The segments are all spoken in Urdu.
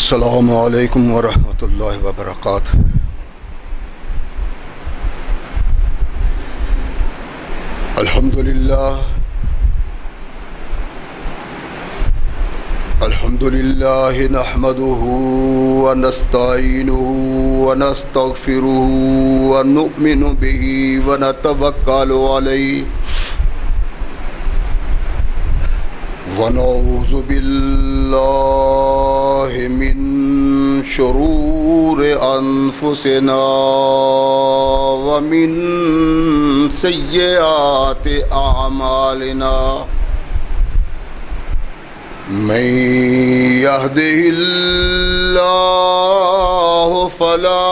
السلام علیکم ورحمۃ اللہ وبرکاتہ۔ الحمد للہ نحمده ونستعینه ونستغفره ونؤمن به ونتوکل علیہ ونعوذ باللہ من شرور انفسنا ومن سیئات اعمالنا من يهده الله فلا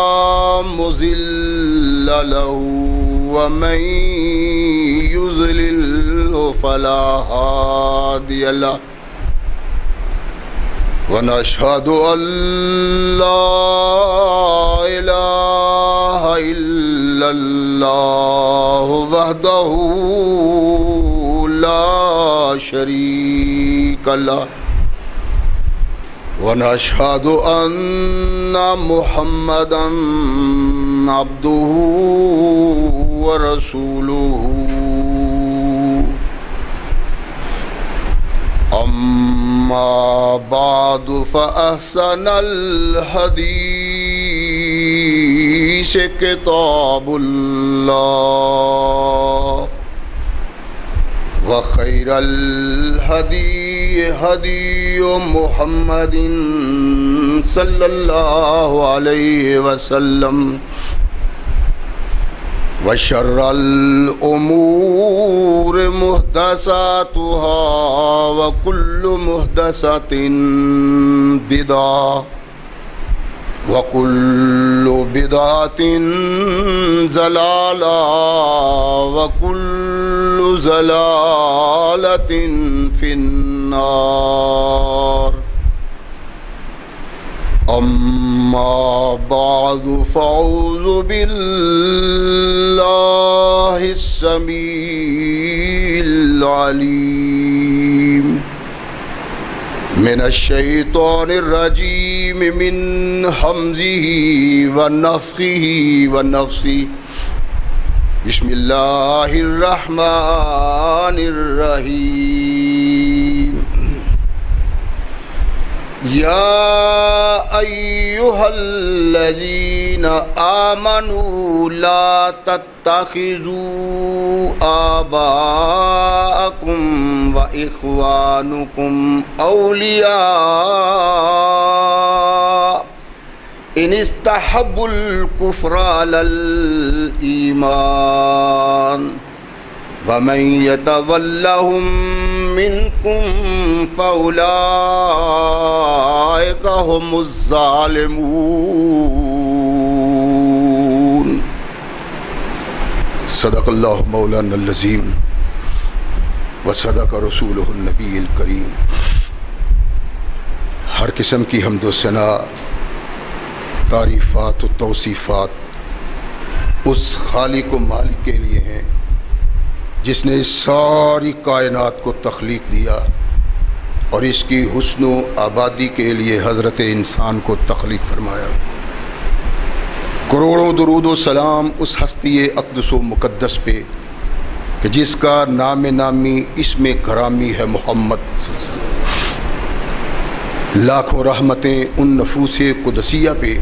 مضل له ومن يضلل فلا هادي له ونشهد أن لا إله إلا الله وحده لا شريك له ونشهد أن محمدا عبده ورسوله أما بعد فأحسن الحديث كتاب الله وخير الهدي هدي محمد صلى الله عليه وسلم وشر الأمور محدثاتها وكل محدثة بدعة وكل بدعة ضلالة وكل ضلالة في النار أما بعد فأعوذ بالله السميع العليم من الشيطان الرجيم من همزه ونفخه ونفثه بسم الله الرحمن الرحيم يا أيها الذين آمنوا لا تتخذوا آباءكم وإخوانكم أولياء إن استحبوا الكفر على الإيمان ومن يتولهم منكم فأولئك هم الظالمون۔ صدق اللہ مولانا العظیم وصدق رسولہ النبی الکریم۔ ہر قسم کی حمد و ثنا، تعریفات و توصیفات اس خالق و مالک کے لیے ہیں جس نے اس ساری کائنات کو تخلیق دیا اور اس کی حسن و آبادی کے لیے حضرت انسان کو تخلیق فرمایا۔ کروڑوں درود و سلام اس ہستی اقدس و مقدس پہ کہ جس کا نام نامی اسم گرامی ہے محمد صلی اللہ علیہ وسلم۔ لاکھوں رحمتیں ان نفوس قدسیہ پہ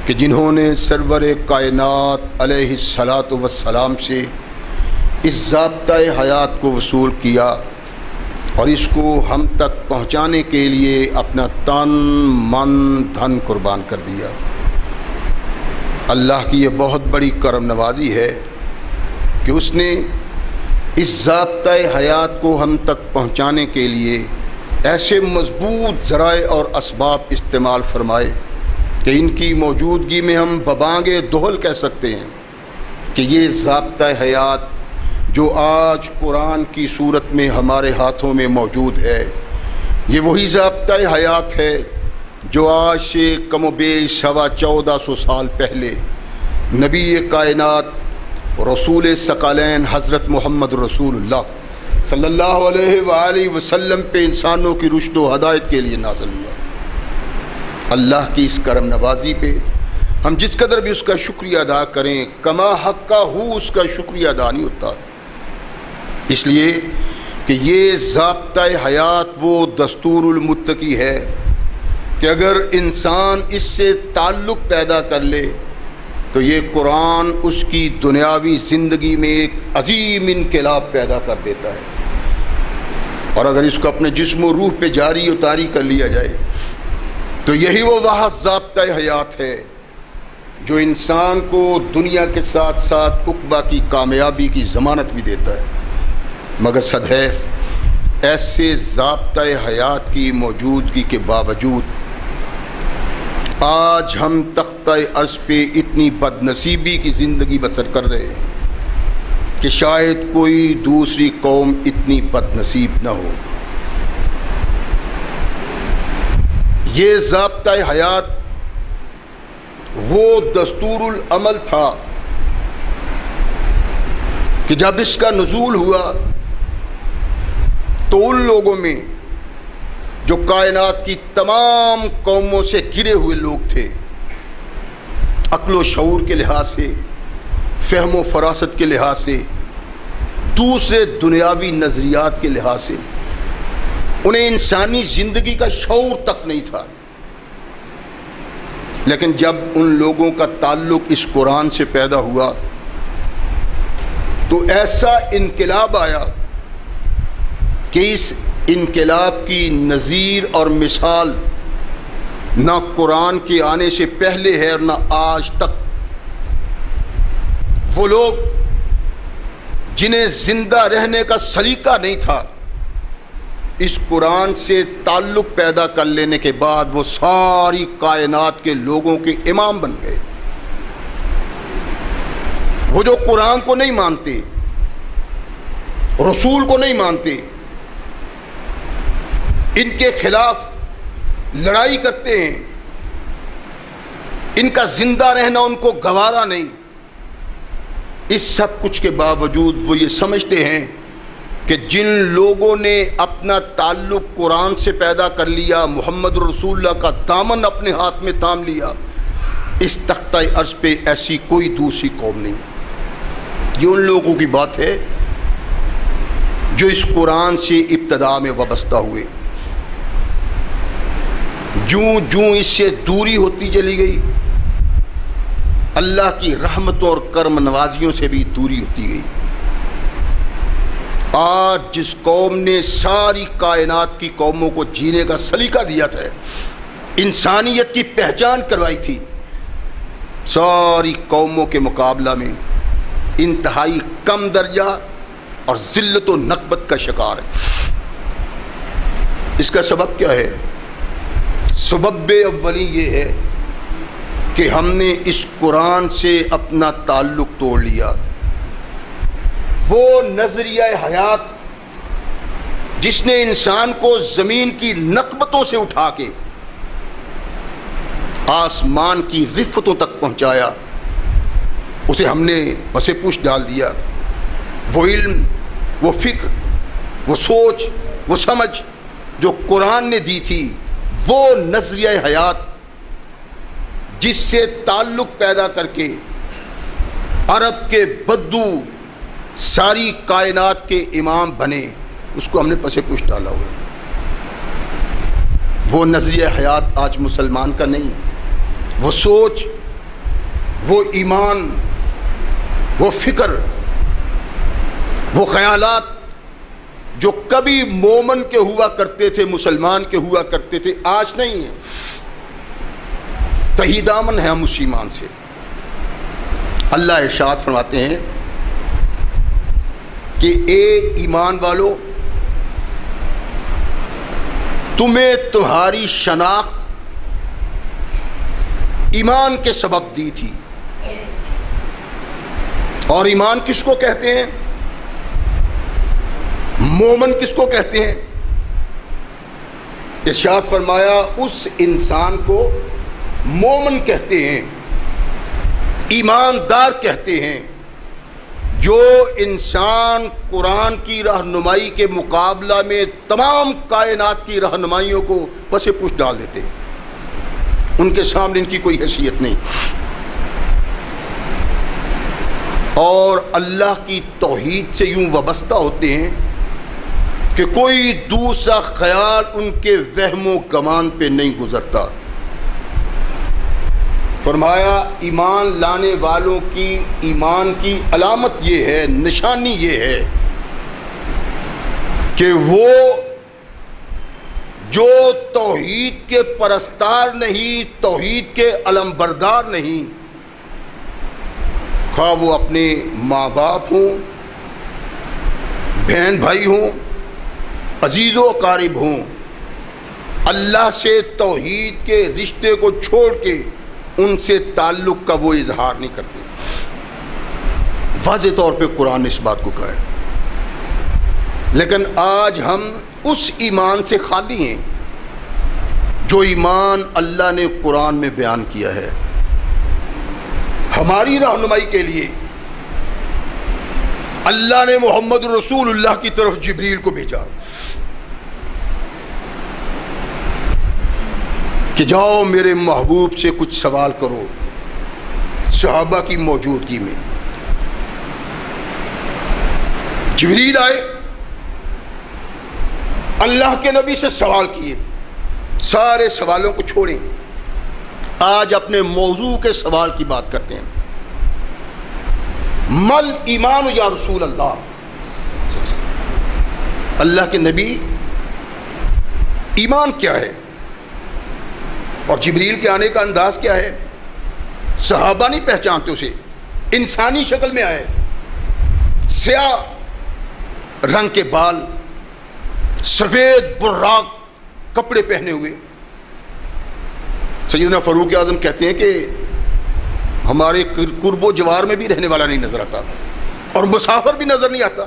کہ جنہوں نے سرور کائنات علیہ الصلاۃ والسلام سے اس ضابطۂ حیات کو وصول کیا اور اس کو ہم تک پہنچانے کے لیے اپنا تن من دھن قربان کر دیا۔ اللہ کی یہ بہت بڑی کرم نوازی ہے کہ اس نے اس ضابطۂ حیات کو ہم تک پہنچانے کے لیے ایسے مضبوط ذرائع اور اسباب استعمال فرمائے کہ ان کی موجودگی میں ہم ببانگ دہل کہہ سکتے ہیں کہ یہ ضابطۂ حیات جو آج قرآن کی صورت میں ہمارے ہاتھوں میں موجود ہے، یہ وہی ضابطۂ حیات ہے جو آج سے کم و بیش 1450 سال پہلے نبی کائنات رسول ثقلین حضرت محمد رسول اللہ صلی اللہ علیہ وآلہ وسلم پہ انسانوں کی رشد و ہدایت کے لیے نازل ہوا۔ اللہ کی اس کرم نوازی پہ ہم جس قدر بھی اس کا شکریہ ادا کریں کما حق کا ہو اس کا شکریہ ادا نہیں ہوتا، اس لیے کہ یہ ضابطہ حیات وہ دستور المتقی ہے کہ اگر انسان اس سے تعلق پیدا کر لے تو یہ قرآن اس کی دنیاوی زندگی میں ایک عظیم انقلاب پیدا کر دیتا ہے، اور اگر اس کو اپنے جسم و روح پہ جاری و طاری کر لیا جائے تو یہی وہ واحد ضابطہ حیات ہے جو انسان کو دنیا کے ساتھ ساتھ عقبہ کی کامیابی کی ضمانت بھی دیتا ہے۔ مگر صدحیف ایسے ضابطہ حیات کی موجودگی کے باوجود آج ہم تختہ عرض پہ اتنی بد نصیبی کی زندگی بسر کر رہے ہیں کہ شاید کوئی دوسری قوم اتنی بد نصیب نہ ہو۔ یہ ضابطہ حیات وہ دستور العمل تھا کہ جب اس کا نزول ہوا تو ان لوگوں میں جو کائنات کی تمام قوموں سے گرے ہوئے لوگ تھے، عقل و شعور کے لحاظ سے، فہم و فراست کے لحاظ سے، دوسرے دنیاوی نظریات کے لحاظ سے، انہیں انسانی زندگی کا شعور تک نہیں تھا۔ لیکن جب ان لوگوں کا تعلق اس قرآن سے پیدا ہوا تو ایسا انقلاب آیا کہ اس انقلاب کی نظیر اور مثال نہ قرآن کے آنے سے پہلے ہے اور نہ آج تک۔ وہ لوگ جنہیں زندہ رہنے کا سلیقہ نہیں تھا، اس قرآن سے تعلق پیدا کر لینے کے بعد وہ ساری کائنات کے لوگوں کے امام بن گئے۔ وہ جو قرآن کو نہیں مانتے، رسول کو نہیں مانتے، ان کے خلاف لڑائی کرتے ہیں، ان کا زندہ رہنا ان کو گوارا نہیں، اس سب کچھ کے باوجود وہ یہ سمجھتے ہیں کہ جن لوگوں نے اپنا تعلق قرآن سے پیدا کر لیا، محمد رسول اللہ کا دامن اپنے ہاتھ میں تھام لیا، اس تختہ عرض پہ ایسی کوئی دوسری قوم نہیں۔ یہ ان لوگوں کی بات ہے جو اس قرآن سے ابتدا میں وابستہ ہوئے، جوں اس سے دوری ہوتی چلی گئی، اللہ کی رحمتوں اور کرم نوازیوں سے بھی دوری ہوتی گئی۔ آج جس قوم نے ساری کائنات کی قوموں کو جینے کا سلیقہ دیا تھا، انسانیت کی پہچان کروائی تھی، ساری قوموں کے مقابلہ میں انتہائی کم درجہ اور ذلت و نکبت کا شکار ہے۔ اس کا سبب کیا ہے؟ سبب اولی یہ ہے کہ ہم نے اس قرآن سے اپنا تعلق توڑ لیا۔ وہ نظریہ حیات جس نے انسان کو زمین کی نکبتوں سے اٹھا کے آسمان کی رفتوں تک پہنچایا، اسے ہم نے پس پوش ڈال دیا۔ وہ علم، وہ فکر، وہ سوچ، وہ سمجھ جو قرآن نے دی تھی، وہ نظریہ حیات جس سے تعلق پیدا کر کے عرب کے بدو ساری کائنات کے امام بنے، اس کو ہم نے پس پوش ڈالا ہوا۔ وہ نظریہ حیات آج مسلمان کا نہیں، وہ سوچ، وہ ایمان، وہ فکر، وہ خیالات جو کبھی مومن کے ہوا کرتے تھے، مسلمان کے ہوا کرتے تھے، آج نہیں ہے۔ تہی دامن ہے ہم اس ایمان سے۔ اللہ ارشاد فرماتے ہیں کہ اے ایمان والو، تمہیں تمہاری شناخت ایمان کے سبب دی تھی۔ اور ایمان کس کو کہتے ہیں؟ مومن کس کو کہتے ہیں؟ ارشاد فرمایا اس انسان کو مومن کہتے ہیں، ایماندار کہتے ہیں، جو انسان قرآن کی رہنمائی کے مقابلہ میں تمام کائنات کی رہنمائیوں کو پس پوش ڈال دیتے ہیں۔ ان کے سامنے ان کی کوئی حیثیت نہیں، اور اللہ کی توحید سے یوں وابستہ ہوتے ہیں کہ کوئی دوسرا خیال ان کے وہم و گمان پہ نہیں گزرتا۔ فرمایا ایمان لانے والوں کی ایمان کی علامت یہ ہے، نشانی یہ ہے کہ وہ جو توحید کے پرستار نہیں، توحید کے علمبردار نہیں، خواہ وہ اپنے ماں باپ ہوں، بہن بھائی ہوں، عزیز و اقارب ہوں، اللہ سے توحید کے رشتے کو چھوڑ کے ان سے تعلق کا وہ اظہار نہیں کرتے۔ واضح طور پہ قرآن نے اس بات کو کہا ہے، لیکن آج ہم اس ایمان سے خالی ہیں جو ایمان اللہ نے قرآن میں بیان کیا ہے۔ ہماری رہنمائی کے لیے اللہ نے محمد رسول اللہ کی طرف جبریل کو بھیجا کہ جاؤ میرے محبوب سے کچھ سوال کرو صحابہ کی موجودگی میں۔ جبریل آئے، اللہ کے نبی سے سوال کیے، سارے سوالوں کو چھوڑیں، آج اپنے موضوع کے سوال کی بات کرتے ہیں۔ مل ایمان یا رسول اللہ، اللہ کے نبی ایمان کیا ہے؟ اور جبریل کے آنے کا انداز کیا ہے؟ صحابہ نہیں پہچانتے اسے، انسانی شکل میں آئے، سیاہ رنگ کے بال، سفید براق کپڑے پہنے ہوئے۔ سیدنا فاروق اعظم کہتے ہیں کہ ہمارے قرب و جوار میں بھی رہنے والا نہیں نظر آتا، اور مسافر بھی نظر نہیں آتا،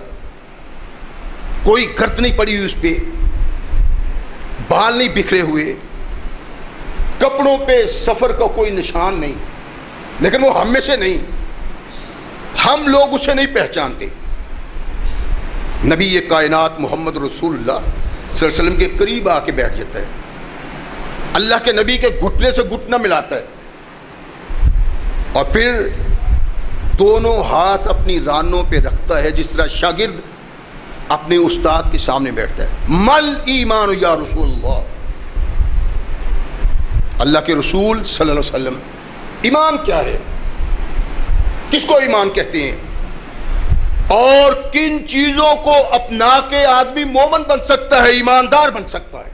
کوئی گرد نہیں پڑی ہوئی اس پہ، بال نہیں بکھرے ہوئے، کپڑوں پہ سفر کا کوئی نشان نہیں، لیکن وہ ہم میں سے نہیں، ہم لوگ اسے نہیں پہچانتے۔ نبی یہ کائنات محمد رسول اللہ صلی اللہ علیہ وسلم کے قریب آ کے بیٹھ جاتا ہے، اللہ کے نبی کے گھٹنے سے گھٹنا ملاتا ہے، اور پھر دونوں ہاتھ اپنی رانوں پہ رکھتا ہے جس طرح شاگرد اپنے استاد کے سامنے بیٹھتا ہے۔ مل ایمان یا رسول اللہ، اللہ کے رسول صلی اللہ علیہ وسلم، ایمان کیا ہے؟ کس کو ایمان کہتے ہیں؟ اور کن چیزوں کو اپنا کے آدمی مومن بن سکتا ہے، ایماندار بن سکتا ہے؟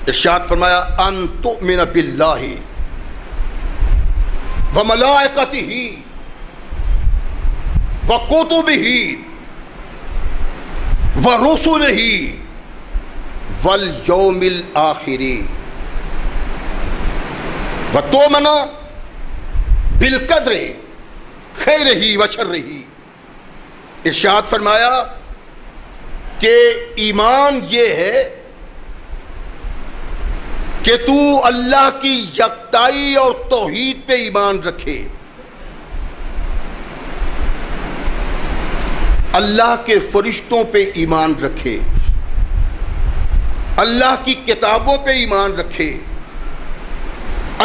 ارشاد فرمایا ان تؤمن باللہ وملائکتہ وکتبہ ورسلہ والیوم الآخر وتؤمن بالقدر خیرہ وشرہ۔ ارشاد فرمایا کہ ایمان یہ ہے کہ تو اللہ کی یکتائی اور توحید پہ ایمان رکھے، اللہ کے فرشتوں پہ ایمان رکھے، اللہ کی کتابوں پہ ایمان رکھے،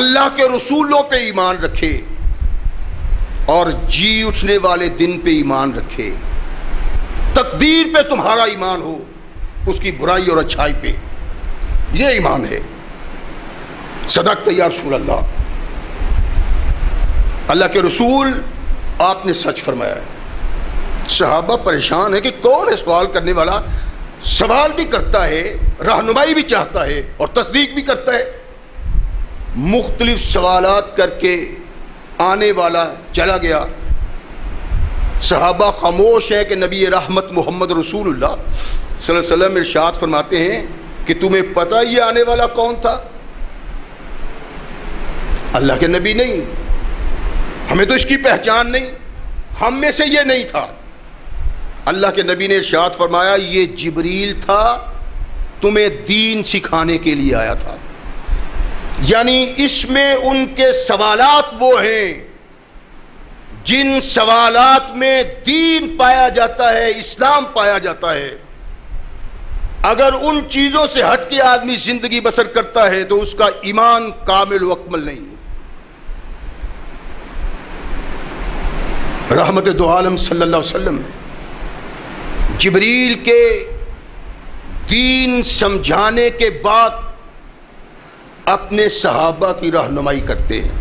اللہ کے رسولوں پہ ایمان رکھے، اور جی اٹھنے والے دن پہ ایمان رکھے، تقدیر پہ تمہارا ایمان ہو، اس کی برائی اور اچھائی پہ۔ یہ ایمان ہے۔ صدقت یا رسول اللہ، اللہ کے رسول آپ نے سچ فرمایا ہے۔ صحابہ پریشان ہے کہ کون ہے سوال کرنے والا، سوال بھی کرتا ہے، رہنمائی بھی چاہتا ہے اور تصدیق بھی کرتا ہے۔ مختلف سوالات کر کے آنے والا چلا گیا، صحابہ خاموش ہیں کہ نبی رحمت محمد رسول اللہ صلی اللہ علیہ وسلم ارشاد فرماتے ہیں کہ تمہیں پتہ یہ آنے والا کون تھا؟ اللہ کے نبی نہیں، ہمیں تو اس کی پہچان نہیں، ہم میں سے یہ نہیں تھا۔ اللہ کے نبی نے ارشاد فرمایا یہ جبریل تھا، تمہیں دین سکھانے کے لیے آیا تھا۔ یعنی اس میں ان کے سوالات وہ ہیں جن سوالات میں دین پایا جاتا ہے، اسلام پایا جاتا ہے۔ اگر ان چیزوں سے ہٹ کے آدمی زندگی بسر کرتا ہے تو اس کا ایمان کامل و اکمل نہیں ہے۔ رحمت دو عالم صلی اللہ علیہ وسلم جبریل کے دین سمجھانے کے بعد اپنے صحابہ کی رہنمائی کرتے ہیں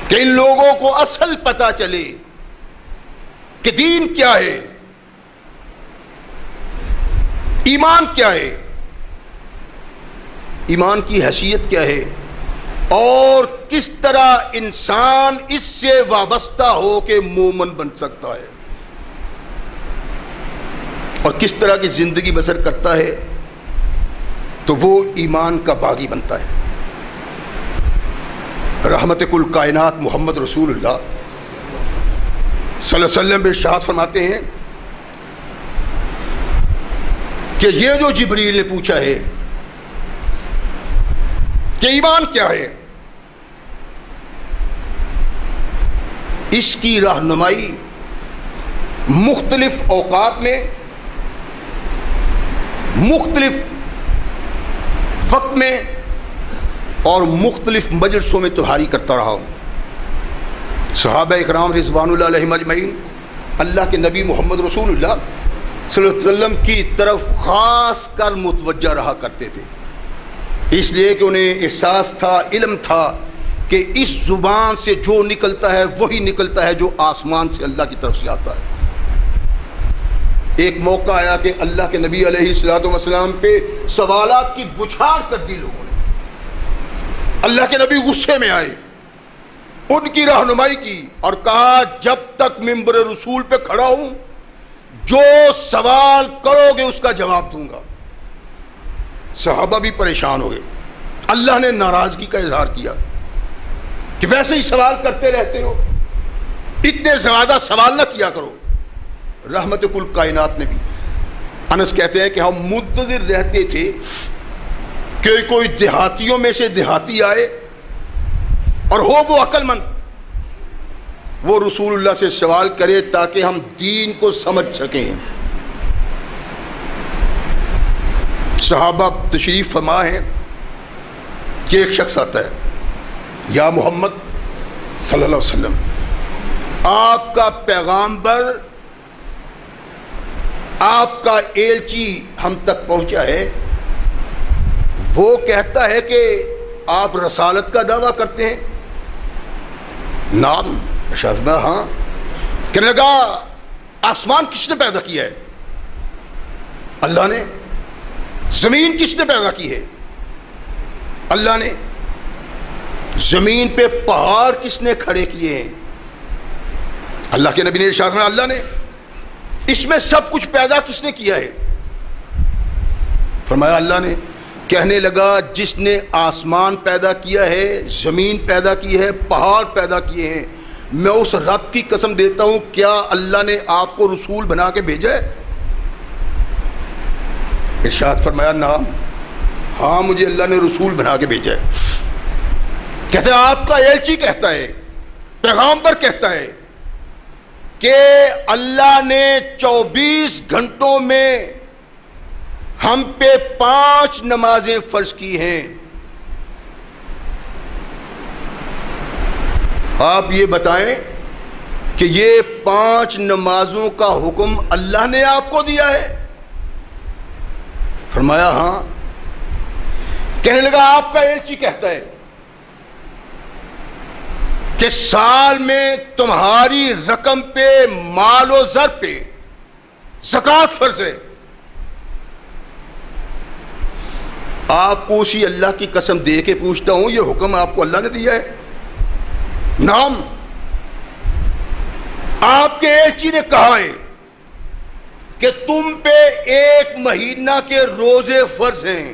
کہ ان لوگوں کو اصل پتہ چلے کہ دین کیا ہے، ایمان کیا ہے، ایمان کی حیثیت کیا ہے، اور کس طرح انسان اس سے وابستہ ہو کے مومن بن سکتا ہے اور کس طرح کی زندگی بسر کرتا ہے تو وہ ایمان کا باغی بنتا ہے۔ رحمت کل کائنات محمد رسول اللہ صلی اللہ علیہ وسلم ارشاد فرماتے ہیں کہ یہ جو جبریل نے پوچھا ہے کہ ایمان کیا ہے، اس کی رہنمائی مختلف اوقات میں مختلف وقت میں اور مختلف مجلسوں میں تمہاری کرتا رہا ہوں۔ صحابہ اکرام رضوان اللہ علیہم اجمعین اللہ کے نبی محمد رسول اللہ صلی اللہ علیہ وسلم کی طرف خاص کر متوجہ رہا کرتے تھے، اس لیے کہ انہیں احساس تھا، علم تھا کہ اس زبان سے جو نکلتا ہے وہی نکلتا ہے جو آسمان سے اللہ کی طرف سے آتا ہے۔ ایک موقع آیا کہ اللہ کے نبی علیہ الصلوۃ والسلام پہ سوالات کی بچھاڑ کر دی لوگوں نے۔ اللہ کے نبی غصے میں آئے، ان کی رہنمائی کی اور کہا جب تک ممبر رسول پہ کھڑا ہوں جو سوال کرو گے اس کا جواب دوں گا۔ صحابہ بھی پریشان ہو گئے، اللہ نے ناراضگی کا اظہار کیا کہ ویسے ہی سوال کرتے رہتے ہو، اتنے زیادہ سوال نہ کیا کرو۔ رحمت کل کائنات نے بھی، انس کہتے ہیں کہ ہم منتظر رہتے تھے کہ کوئی دیہاتیوں میں سے دیہاتی آئے اور ہو وہ عقل مند، وہ رسول اللہ سے سوال کرے تاکہ ہم دین کو سمجھ سکیں۔ صحابہ تشریف فرما ہے کہ ایک شخص آتا ہے، یا محمد صلی اللہ علیہ وسلم، آپ کا پیغامبر، آپ کا ایلچی ہم تک پہنچا ہے، وہ کہتا ہے کہ آپ رسالت کا دعویٰ کرتے ہیں۔ نام شاذبہ، ہاں۔ کہنے لگا آسمان کس نے پیدا کیا ہے؟ اللہ نے۔ زمین کس نے پیدا کی ہے؟ اللہ نے۔ زمین پہ پہاڑ کس نے کھڑے کیے ہیں؟ اللہ کے نبی نے ارشاد فرمایا اللہ نے۔ اس میں سب کچھ پیدا کس نے کیا ہے؟ فرمایا اللہ نے۔ کہنے لگا جس نے آسمان پیدا کیا ہے، زمین پیدا کی ہے، پہاڑ پیدا کیے ہیں، میں اس رب کی قسم دیتا ہوں کیا اللہ نے آپ کو رسول بنا کے بھیجا ہے؟ ارشاد فرمایا نعم، ہاں مجھے اللہ نے رسول بنا کے بھیجا ہے۔ کہتے ہیں آپ کا ایلچی کہتا ہے، پیغامبر کہتا ہے کہ اللہ نے 24 گھنٹوں میں ہم پہ 5 نمازیں فرض کی ہیں۔ آپ یہ بتائیں کہ یہ 5 نمازوں کا حکم اللہ نے آپ کو دیا ہے؟ فرمایا ہاں۔ کہنے لگا آپ کا ایلچی کہتا ہے کہ سال میں تمہاری رقم پہ، مال و زر پہ زکوٰۃ فرض ہے۔ آپ کو اسی اللہ کی قسم دے کے پوچھتا ہوں یہ حکم آپ کو اللہ نے دیا ہے؟ نعم۔ آپ کے ایلچی نے کہا ہے کہ تم پہ 1 مہینہ کے روزے فرض ہیں۔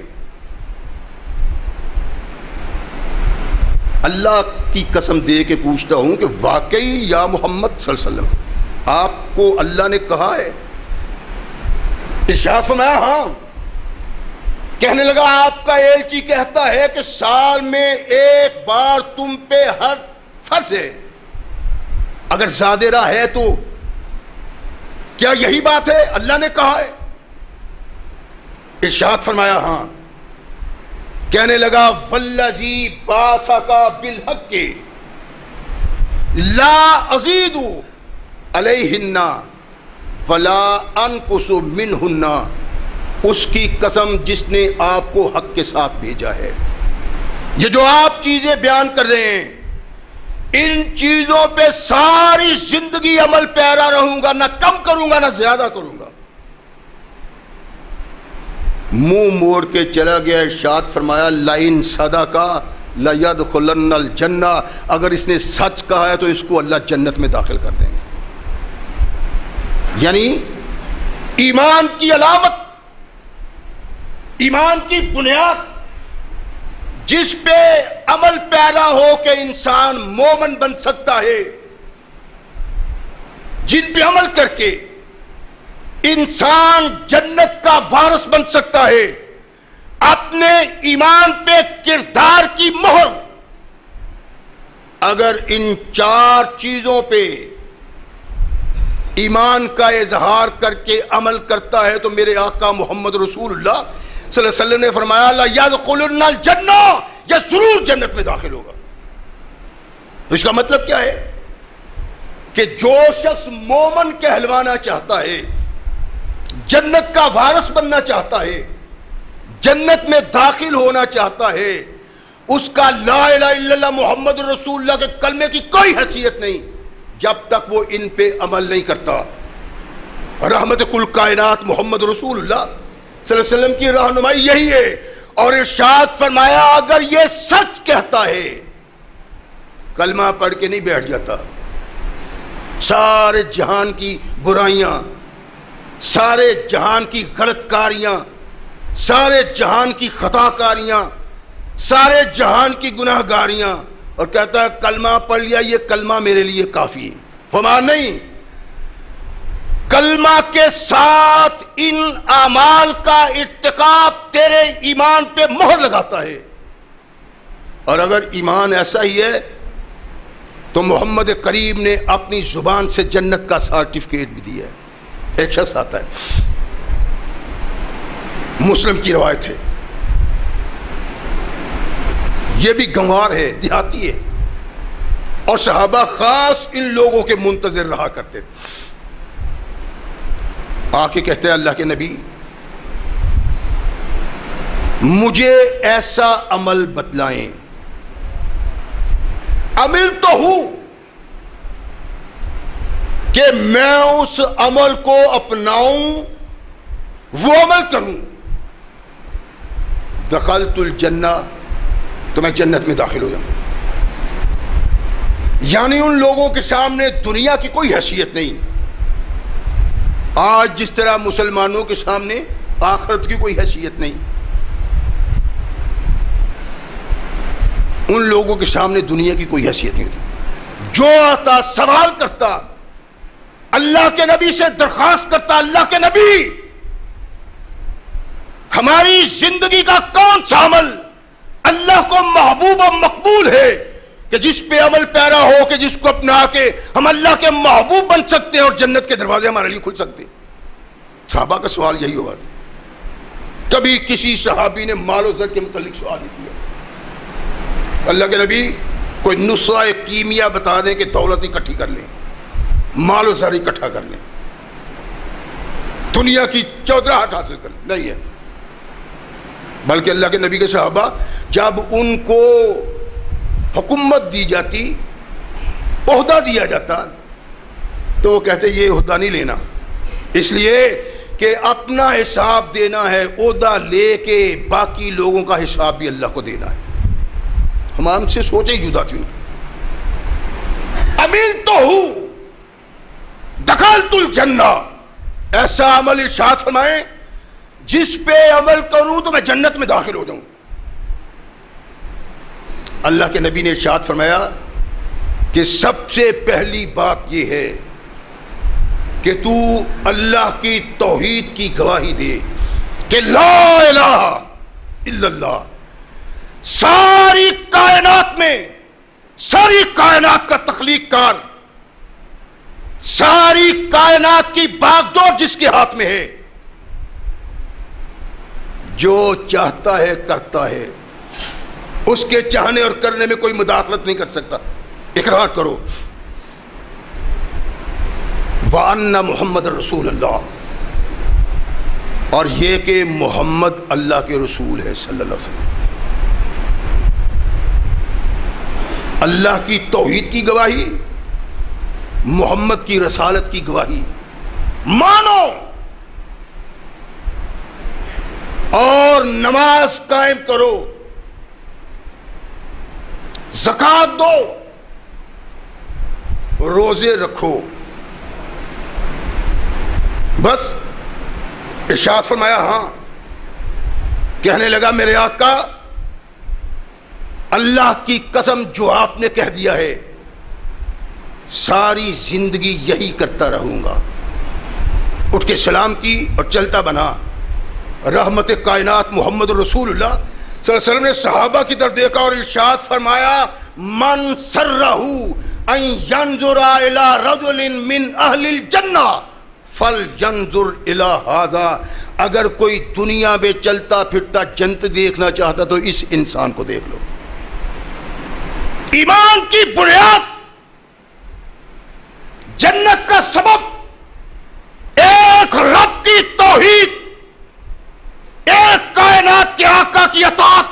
اللہ کی قسم دے کے پوچھتا ہوں کہ واقعی یا محمد صلی اللہ علیہ وسلم آپ کو اللہ نے کہا ہے؟ ارشاد فرمایا ہاں۔ کہنے لگا آپ کا ایلچی کہتا ہے کہ سال میں 1 بار تم پہ حج فرض ہے، اگر زیادہ ہے تو کیا یہی بات ہے؟ اللہ نے کہا ہے۔ ارشاد فرمایا ہاں. کہنے لگا والذی باسک بالحق لا ازید علیہن ولا انقص منہن. اس کی قسم جس نے آپ کو حق کے ساتھ بھیجا ہے. یہ جو آپ چیزیں بیان کر رہے ہیں ان چیزوں پہ ساری زندگی عمل پیرا رہوں گا، نہ کم کروں گا نہ زیادہ کروں گا. منہ موڑ کے چلا گیا. ارشاد فرمایا لئن صدق لیدخلن الجنہ. اگر اس نے سچ کہا ہے تو اس کو اللہ جنت میں داخل کر دیں گے. یعنی ایمان کی علامت، ایمان کی بنیاد جس پہ عمل پیدا ہو کے انسان مومن بن سکتا ہے، جن پہ عمل کر کے انسان جنت کا وارث بن سکتا ہے، اپنے ایمان پہ کردار کی مہر اگر ان 4 چیزوں پہ ایمان کا اظہار کر کے عمل کرتا ہے تو میرے آقا محمد رسول اللہ صلی اللہ علیہ وسلم نے فرمایا لا یدخلن الجنہ، یہ ضرور جنت میں داخل ہوگا. تو اس کا مطلب کیا ہے کہ جو شخص مومن کہلوانا چاہتا ہے، جنت کا وارث بننا چاہتا ہے، جنت میں داخل ہونا چاہتا ہے، اس کا لا الہ الا اللہ محمد رسول اللہ کے کلمے کی کوئی حیثیت نہیں جب تک وہ ان پہ عمل نہیں کرتا. رحمت کل کائنات محمد رسول اللہ صلی اللہ علیہ وسلم کی رہنمائی یہی ہے. اور ارشاد فرمایا اگر یہ سچ کہتا ہے، کلمہ پڑھ کے نہیں بیٹھ جاتا، سارے جہان کی برائیاں، سارے جہان کی غلط کاریاں، سارے جہان کی خطا کاریاں، سارے جہان کی گناہ گاریاں، اور کہتا ہے کلمہ پڑھ لیا، یہ کلمہ میرے لیے کافی ہے. فرمایا نہیں، کلمہ کے ساتھ ان اعمال کا ارتکاب تیرے ایمان پہ مہر لگاتا ہے. اور اگر ایمان ایسا ہی ہے تو محمد کریم نے اپنی زبان سے جنت کا سرٹیفکیٹ بھی دیا ہے. ایک شخص آتا ہے، مسلم کی روایت ہے، یہ بھی گنوار ہے، دیہاتی ہے، اور صحابہ خاص ان لوگوں کے منتظر رہا کرتے تھے. آ کے کہتے ہیں اللہ کے نبی مجھے ایسا عمل بتلائیں. عمل تو ہوں کہ میں اس عمل کو اپناؤں، وہ عمل کروں. دخلت الجنہ، تو میں جنت میں داخل ہو جاؤں. یعنی ان لوگوں کے سامنے دنیا کی کوئی حیثیت نہیں. آج جس طرح مسلمانوں کے سامنے آخرت کی کوئی حیثیت نہیں، ان لوگوں کے سامنے دنیا کی کوئی حیثیت نہیں ہوتی. جو آتا سوال کرتا، اللہ کے نبی سے درخواست کرتا، اللہ کے نبی ہماری زندگی کا کون سا عمل اللہ کو محبوب و مقبول ہے کہ جس پہ عمل پیرا ہو، کہ جس کو اپنا کے ہم اللہ کے محبوب بن سکتے ہیں اور جنت کے دروازے ہمارے لیے کھل سکتے ہیں. صحابہ کا سوال یہی ہوا تھا. کبھی کسی صحابی نے مال و زر کے متعلق سوال نہیں کیا. اللہ کے نبی کوئی نسخہ کیمیا بتا دیں کہ دولت اکٹھی کر لیں، مال و زر اکٹھا کر لیں، دنیا کی چودراہٹ حاصل کر لیں. نہیں ہے. بلکہ اللہ کے نبی کے صحابہ جب ان کو حکومت دی جاتی، عہدہ دیا جاتا، تو وہ کہتے یہ عہدہ نہیں لینا، اس لیے کہ اپنا حساب دینا ہے، عہدہ لے کے باقی لوگوں کا حساب بھی اللہ کو دینا ہے. ہم سے سوچیں جدا تھی. امین تو ہوں، دخلت الجنہ، ایسا عمل ارشاد فرمائیں جس پہ عمل کروں تو میں جنت میں داخل ہو جاؤں. اللہ کے نبی نے ارشاد فرمایا کہ سب سے پہلی بات یہ ہے کہ تو اللہ کی توحید کی گواہی دے کہ لا الہ الا اللہ. ساری کائنات میں، ساری کائنات کا تخلیق کار، ساری کائنات کی باغ ڈور جس کے ہاتھ میں ہے، جو چاہتا ہے کرتا ہے، اس کے چاہنے اور کرنے میں کوئی مداخلت نہیں کر سکتا۔ اقرار کرو وَأَنَّ محمد رسول اللہ، اور یہ کہ محمد اللہ کے رسول ہے صلی اللہ علیہ وسلم۔ اللہ کی توحید کی گواہی، محمد کی رسالت کی گواہی مانو، اور نماز قائم کرو، زکوٰۃ دو، روزے رکھو۔ بس ارشاد فرمایا ہاں۔ کہنے لگا میرے آقا اللہ کی قسم جو آپ نے کہہ دیا ہے ساری زندگی یہی کرتا رہوں گا۔ اٹھ کے سلام کی اور چلتا بنا۔ رحمت کائنات محمد رسول اللہ صلی اللہ علیہ وسلم نے صحابہ کی طرف دیکھا اور ارشاد فرمایا من سرہ ان ینظر الی رجل من اہل الجنہ فلینظر الی ھذا، اگر کوئی دنیا میں چلتا پھرتا جنت دیکھنا چاہتا تو اس انسان کو دیکھ لو۔ ایمان کی بنیاد، جنت کا سبب ایک رب کی توحید، ایک کائنات کے آقا کی اطاعت،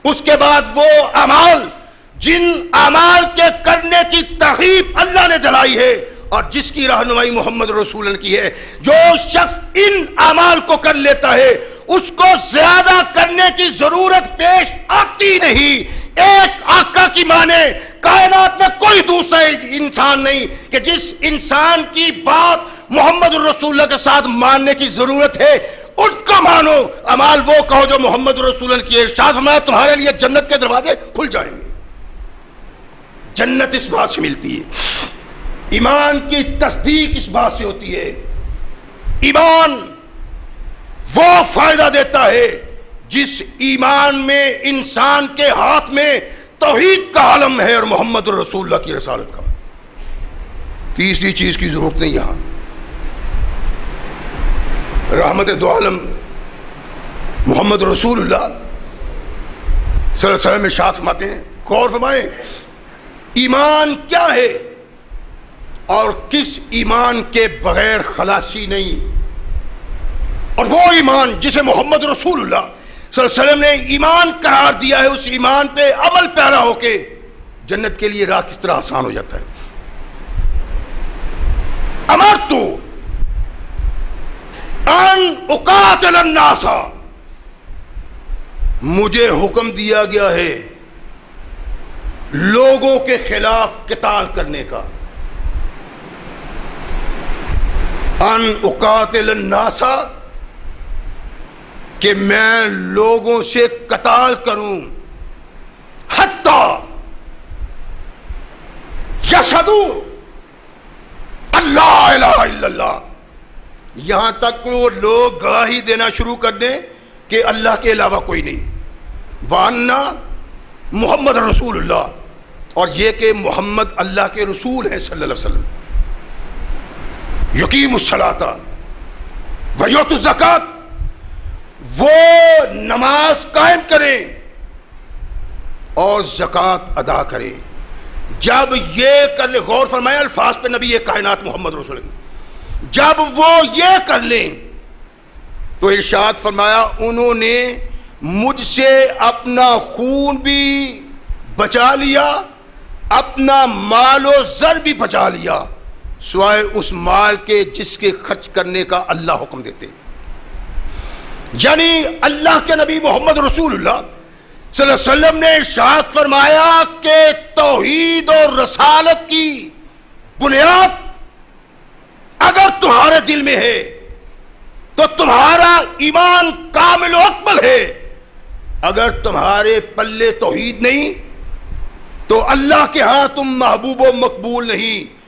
اس کے بعد وہ اعمال جن اعمال کے کرنے کی ترغیب اللہ نے دلائی ہے اور جس کی رہنمائی محمد رسول اللہ کی ہے۔ جو شخص ان اعمال کو کر لیتا ہے اس کو زیادہ کرنے کی ضرورت پیش آتی نہیں۔ ایک آقا کی مانے، کائنات میں کوئی دوسرا انسان نہیں کہ جس انسان کی بات محمد رسول اللہ کے ساتھ ماننے کی ضرورت ہے، ان کو مانو، اعمال وہ کہو جو محمد رسول اللہ کی ارشاد فرمایا تمہارے لیے جنت کے دروازے کھل جائیں گے۔ جنت اس بات سے ملتی ہے، ایمان کی تصدیق اس بات سے ہوتی ہے۔ ایمان وہ فائدہ دیتا ہے جس ایمان میں انسان کے ہاتھ میں توحید کا عالم ہے اور محمد رسول اللہ کی رسالت کا۔ تیسری چیز کی ضرورت نہیں یہاں۔ رحمت دو عالم محمد رسول اللہ صلی اللہ علیہ وسلم ارشاد فرماتے ہیں، غور فرمائیں، ایمان کیا ہے اور کس ایمان کے بغیر خلاصی نہیں۔ اور وہ ایمان جسے محمد رسول اللہ صلی اللہ علیہ وسلم نے ایمان قرار دیا ہے، اس ایمان پہ عمل پیرا ہو کے جنت کے لیے راہ کس طرح آسان ہو جاتا ہے۔ امرت ان اقاتل الناس، مجھے حکم دیا گیا ہے لوگوں کے خلاف قتال کرنے کا۔ ان اقاتل الناس، کہ میں لوگوں سے قتال کروں، حتی یشہدوا اللہ الہ الا اللہ، یہاں تک وہ لوگ گواہی دینا شروع کر دیں کہ اللہ کے علاوہ کوئی نہیں، وَأَنَّ محمد رسول اللہ، اور یہ کہ محمد اللہ کے رسول ہیں صلی اللہ علیہ وسلم، یقیم الصلاۃ ویؤتوا الزکوٰۃ، وہ نماز قائم کریں اور زکوٰۃ ادا کریں۔ جب یہ کر لیں، غور فرمائیں الفاظ پہ نبی کائنات محمد رسول اللہ، جب وہ یہ کر لیں تو ارشاد فرمایا انہوں نے مجھ سے اپنا خون بھی بچا لیا، اپنا مال و زر بھی بچا لیا، سوائے اس مال کے جس کے خرچ کرنے کا اللہ حکم دیتے۔ یعنی اللہ کے نبی محمد رسول اللہ صلی اللہ علیہ وسلم نے ارشاد فرمایا کہ توحید اور رسالت کی بنیاد اگر تمہارے دل میں ہے تو تمہارا ایمان کامل و اکمل ہے، اگر تمہارے پلے توحید نہیں تو اللہ کے ہاں تم محبوب و مقبول نہیں۔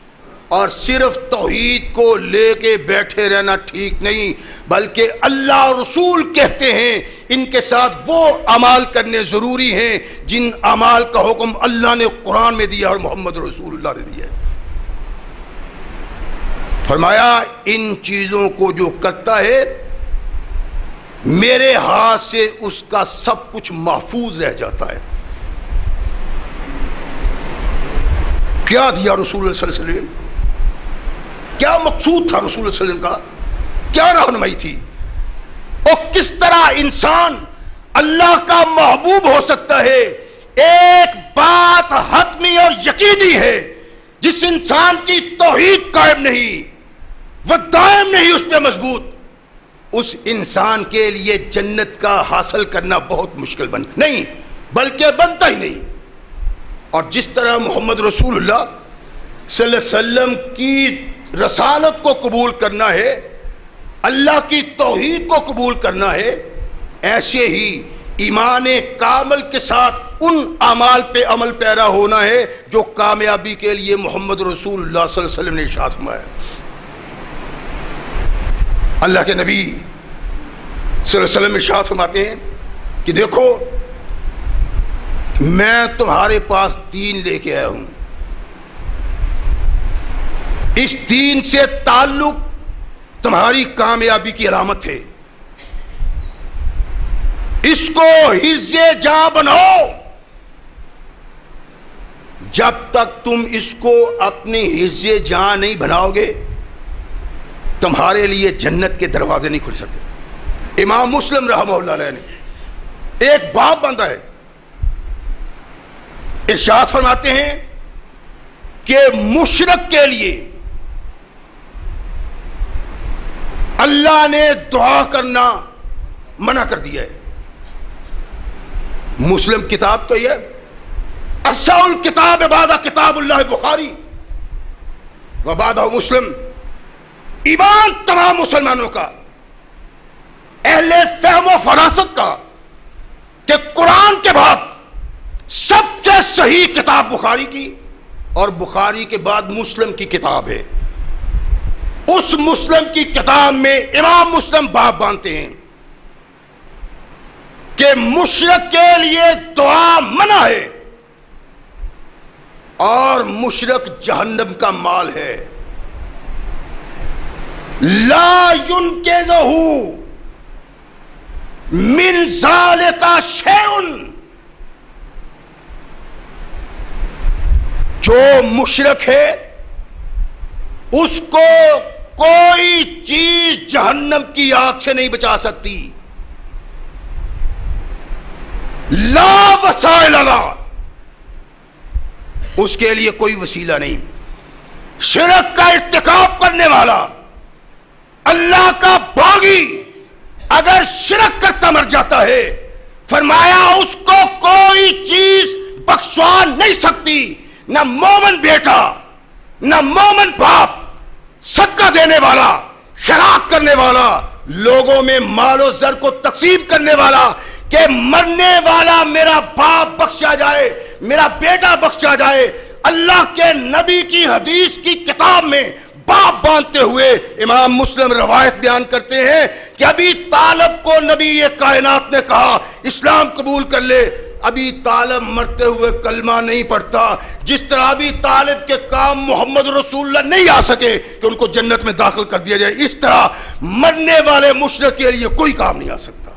اور صرف توحید کو لے کے بیٹھے رہنا ٹھیک نہیں، بلکہ اللہ اور رسول کہتے ہیں ان کے ساتھ وہ اعمال کرنے ضروری ہیں جن اعمال کا حکم اللہ نے قرآن میں دیا اور محمد رسول اللہ نے دیا ہے۔ فرمایا ان چیزوں کو جو کرتا ہے میرے ہاتھ سے اس کا سب کچھ محفوظ رہ جاتا ہے۔ کیا دیا رسول اللہ صلی اللہ علیہ وسلم؟ کیا مقصود تھا رسول اللہ صلی اللہ علیہ وسلم کا؟ کیا رہنمائی تھی؟ اور کس طرح انسان اللہ کا محبوب ہو سکتا ہے؟ ایک بات حتمی اور یقینی ہے، جس انسان کی توحید قائم نہیں، وہ دائم نہیں اس پہ مضبوط، اس انسان کے لیے جنت کا حاصل کرنا بہت مشکل نہیں بلکہ بنتا ہی نہیں۔ اور جس طرح محمد رسول اللہ صلی اللہ علیہ وسلم کی رسالت کو قبول کرنا ہے، اللہ کی توحید کو قبول کرنا ہے، ایسے ہی ایمان کامل کے ساتھ ان اعمال پہ عمل پیرا ہونا ہے جو کامیابی کے لیے محمد رسول اللہ صلی اللہ علیہ وسلم نے ارشاد فرمایا۔ اللہ کے نبی صلی اللہ علیہ وسلم ارشاد فرماتے ہیں کہ دیکھو میں تمہارے پاس دین لے کے آیا ہوں، اس دین سے تعلق تمہاری کامیابی کی علامت ہے، اس کو حفظ جاں بناؤ۔ جب تک تم اس کو اپنی حفظ جاں نہیں بناؤ گے تمہارے لیے جنت کے دروازے نہیں کھل سکتے۔ امام مسلم رحمہ اللہ علیہ نے ایک باب باندھا ہے، ارشاد فرماتے ہیں کہ مشرک کے لیے اللہ نے دعا کرنا منع کر دیا ہے۔ مسلم کتاب تو یہ اصح الکتاب بعد کتاب اللہ بخاری و بعدہ مسلم، ایمان تمام مسلمانوں کا، اہل فہم و فراست کا، کہ قرآن کے بعد سب سے صحیح کتاب بخاری کی، اور بخاری کے بعد مسلم کی کتاب ہے۔ اس مسلم کی کتاب میں امام مسلم باب باندھتے ہیں کہ مشرک کے لیے دعا منع ہے، اور مشرک جہنم کا مال ہے۔ لا ينقذہ من ذلک شیء، جو مشرک ہے اس کو کوئی چیز جہنم کی آگ سے نہیں بچا سکتی۔ لا وسائل لا، اس کے لیے کوئی وسیلہ نہیں۔ شرک کا ارتکاب کرنے والا، اللہ کا باغی، اگر شرک کرتا مر جاتا ہے، فرمایا اس کو کوئی چیز بخشوا نہیں سکتی، نہ مومن بیٹا، نہ مومن باپ، صدقہ دینے والا، خیرات کرنے والا، لوگوں میں مال و زر کو تقسیم کرنے والا، کہ مرنے والا میرا باپ بخشا جائے، میرا بیٹا بخشا جائے۔ اللہ کے نبی کی حدیث کی کتاب میں باپ باندھتے ہوئے امام مسلم روایت بیان کرتے ہیں کہ ابی طالب کو نبی یہ کائنات نے کہا اسلام قبول کر لے۔ ابی طالب مرتے ہوئے کلمہ نہیں پڑھتا، جس طرح ابی طالب کے کام محمد رسول اللہ نہیں آ سکے کہ ان کو جنت میں داخل کر دیا جائے، اس طرح مرنے والے مشرک کے لیے کوئی کام نہیں آ سکتا۔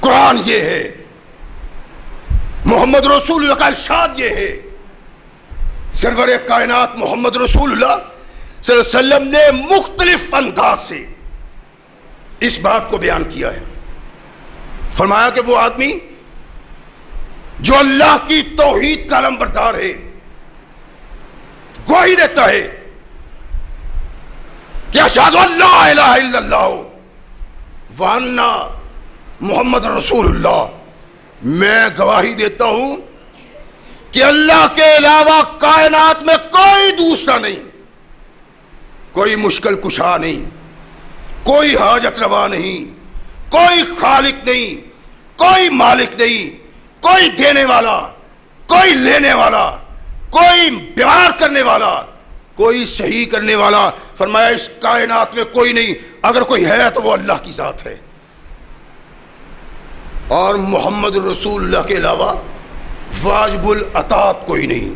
قرآن یہ ہے، محمد رسول اللہ کا ارشاد یہ ہے، سرور کائنات محمد رسول اللہ صلی اللہ علیہ وسلم نے مختلف انداز سے اس بات کو بیان کیا ہے۔ فرمایا کہ وہ آدمی جو اللہ کی توحید کا علم بردار ہے، گواہی دیتا ہے کہ اشہد ان لا الہ الا اللہ وان محمد رسول اللہ، میں گواہی دیتا ہوں کہ اللہ کے علاوہ کائنات میں کوئی دوسرا نہیں، کوئی مشکل کشا نہیں، کوئی حاجت روا نہیں، کوئی خالق نہیں، کوئی مالک نہیں، کوئی دینے والا، کوئی لینے والا، کوئی بیمار کرنے والا، کوئی صحیح کرنے والا۔ فرمایا اس کائنات میں کوئی نہیں، اگر کوئی ہے تو وہ اللہ کی ذات ہے، اور محمد رسول اللہ کے علاوہ واجب الاطاعت کوئی نہیں۔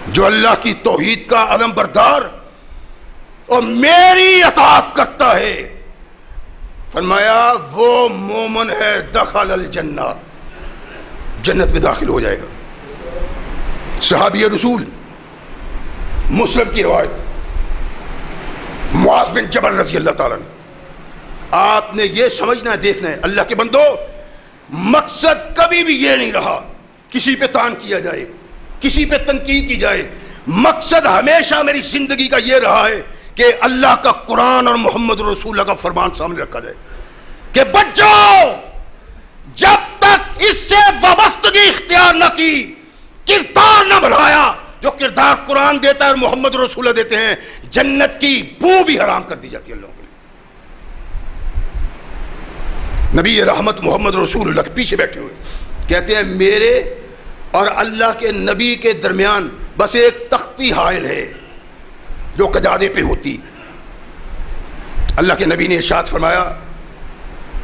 جو اللہ کی توحید کا علم بردار اور میری اطاعت کرتا ہے، فرمایا وہ مومن ہے دخل الجنہ، جنت میں داخل ہو جائے گا۔ صحابی رسول مسلم کی روایت، معاذ بن جبل رضی اللہ تعالیٰ عنہ، آپ نے یہ سمجھنا ہے، دیکھنا ہے اللہ کے بندو، مقصد کبھی بھی یہ نہیں رہا کسی پہ تان کیا جائے، کسی پہ تنقید کی جائے۔ مقصد ہمیشہ میری زندگی کا یہ رہا ہے کہ اللہ کا قرآن اور محمد رسول اللہ کا فرمان سامنے رکھا جائے کہ بچ جاؤ، جب تک اس سے وابستگی اختیار نہ کی، کردار نہ بنایا، جو کردار قرآن دیتا ہے اور محمد رسول اللہ دیتے ہیں، جنت کی بو بھی حرام کر دی جاتی ہے اللہ کے لیے۔ نبی رحمت محمد رسول اللہ کے پیچھے بیٹھے ہوئے کہتے ہیں میرے اور اللہ کے نبی کے درمیان بس ایک تختی حائل ہے جو قجادے پہ ہوتی۔ اللہ کے نبی نے ارشاد فرمایا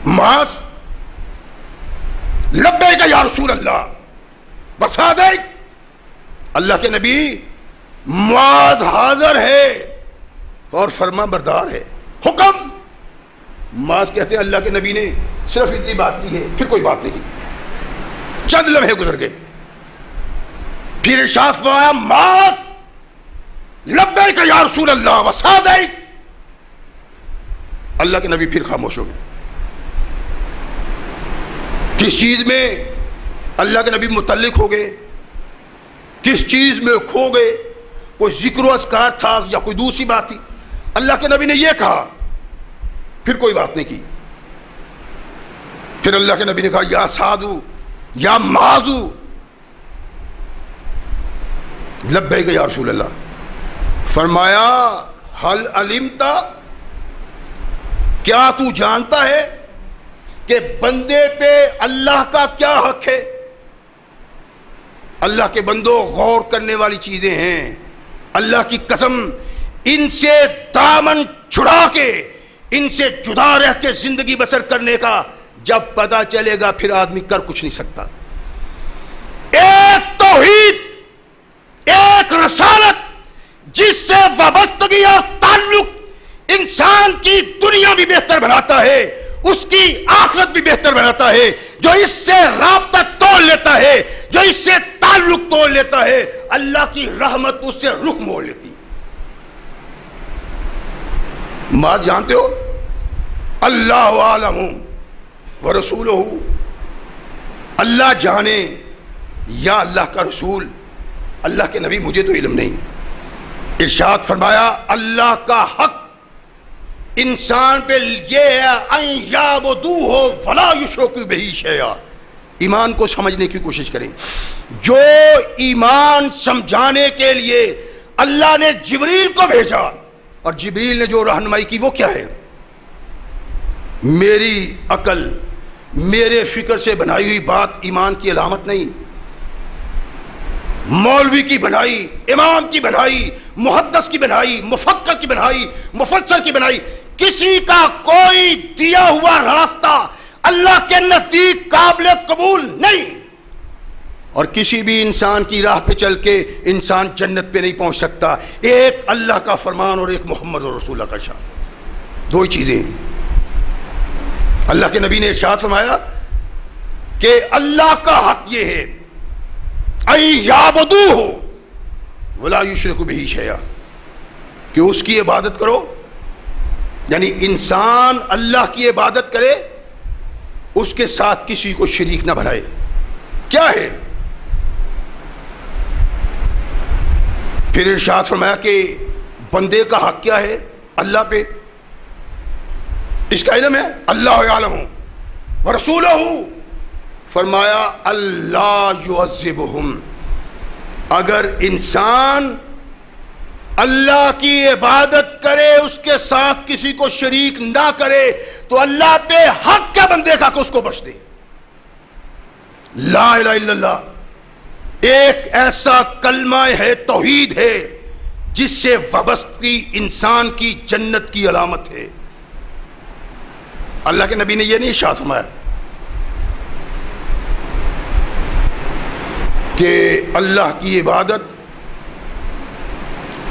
معاذ لبیک یا رسول اللہ وصادق، اللہ کے نبی معاذ حاضر ہے اور فرما بردار ہے، حکم۔ معاذ کہتے ہیں اللہ کے نبی نے صرف اتنی بات کی ہے، پھر کوئی بات نہیں کی، چند لمحے گزر گئے، پھر ارشاد فرمایا معاذ لبیک یا رسول اللہ وصادق، اللہ کے نبی پھر خاموش ہو گئے۔ کس چیز میں اللہ کے نبی متعلق ہو گئے، کس چیز میں کھو گئے، کوئی ذکر و اذکار تھا یا کوئی دوسری بات تھی؟ اللہ کے نبی نے یہ کہا، پھر کوئی بات نہیں کی۔ پھر اللہ کے نبی نے کہا یا سعدو یا معاذو لبیک یا رسول اللہ، فرمایا حل علمت، کیا تو جانتا ہے کہ بندے پہ اللہ کا کیا حق ہے؟ اللہ کے بندوں غور کرنے والی چیزیں ہیں، اللہ کی قسم ان سے دامن چھڑا کے، ان سے جدا رہ کے زندگی بسر کرنے کا جب پتہ چلے گا پھر آدمی کر کچھ نہیں سکتا۔ ایک توحید، ایک رسالت جس سے وابستگی اور تعلق انسان کی دنیا بھی بہتر بناتا ہے، اس کی آخرت بھی بہتر بناتا ہے، جو اس سے رابطہ توڑ لیتا ہے، جو اس سے تعلق توڑ لیتا ہے، اللہ کی رحمت اس سے رخ موڑ لیتی ہے۔ معاذ جانتے ہو اللہ عالم ورسولہ، اللہ جانے یا اللہ کا رسول، اللہ کے نبی مجھے تو علم نہیں۔ ارشاد فرمایا اللہ کا حق انسان پہ یہ ہے ان یعبدوہ ولا یشرکوا بہ شیئا۔ ایمان کو سمجھنے کی کوشش کریں۔ جو ایمان سمجھانے کے لیے اللہ نے جبریل کو بھیجا اور جبریل نے جو رہنمائی کی وہ کیا ہے؟ میری عقل، میرے فکر سے بنائی ہوئی بات ایمان کی علامت نہیں، مولوی کی بنائی، امام کی بنائی، محدث کی بنائی، مفکر کی بنائی، مفسر کی بنائی، کسی کا کوئی دیا ہوا راستہ اللہ کے نزدیک قابل قبول نہیں، اور کسی بھی انسان کی راہ پہ چل کے انسان جنت پہ نہیں پہنچ سکتا۔ ایک اللہ کا فرمان اور ایک محمد رسول اللہ کا شان، دو ہی چیزیں۔ اللہ کے نبی نے ارشاد فرمایا کہ اللہ کا حق یہ ہے ان یعبدوہ ولا یشرکوا بہ شیئا، کہ اس کی عبادت کرو، یعنی انسان اللہ کی عبادت کرے، اس کے ساتھ کسی کو شریک نہ بنائے۔ کیا ہے؟ پھر ارشاد فرمایا کہ بندے کا حق کیا ہے اللہ پہ، اس کا علم ہے، اللہ یعلم ورسولہ، فرمایا اللہ یعذبہم، اگر انسان اللہ کی عبادت کرے، اس کے ساتھ کسی کو شریک نہ کرے، تو اللہ پہ حق کیا بندے کا کہ اس کو بخش دے۔ لا الہ الا اللہ ایک ایسا کلمہ ہے، توحید ہے، جس سے وابستگی انسان کی جنت کی علامت ہے۔ اللہ کے نبی نے یہ نہیں ارشاد فرمایا کہ اللہ کی عبادت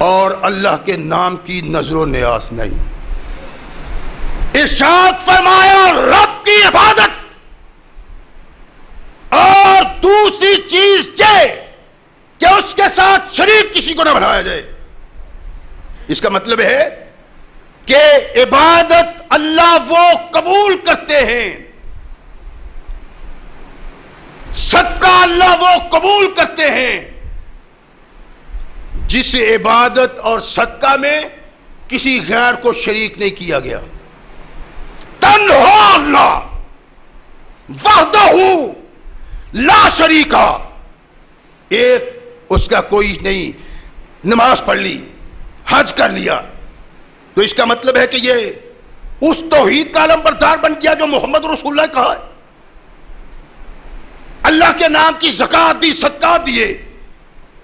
اور اللہ کے نام کی نظر و نیاز نہیں۔ ارشاد فرمایا رب کی عبادت اور دوسری چیز یہ کہ اس کے ساتھ شریک کسی کو نہ بنایا جائے. اس کا مطلب ہے کہ عبادت اللہ وہ قبول کرتے ہیں، صدقہ اللہ وہ قبول کرتے ہیں جس عبادت اور صدقہ میں کسی غیر کو شریک نہیں کیا گیا. تنہا اللہ وحدہ لا شریکا، ایک اس کا کوئی نہیں. نماز پڑھ لی، حج کر لیا، تو اس کا مطلب ہے کہ یہ اس توحید کا علم بردار بن گیا جو محمد رسول اللہ نے کہا ہے. اللہ کے نام کی زکات دی، صدقات دیے،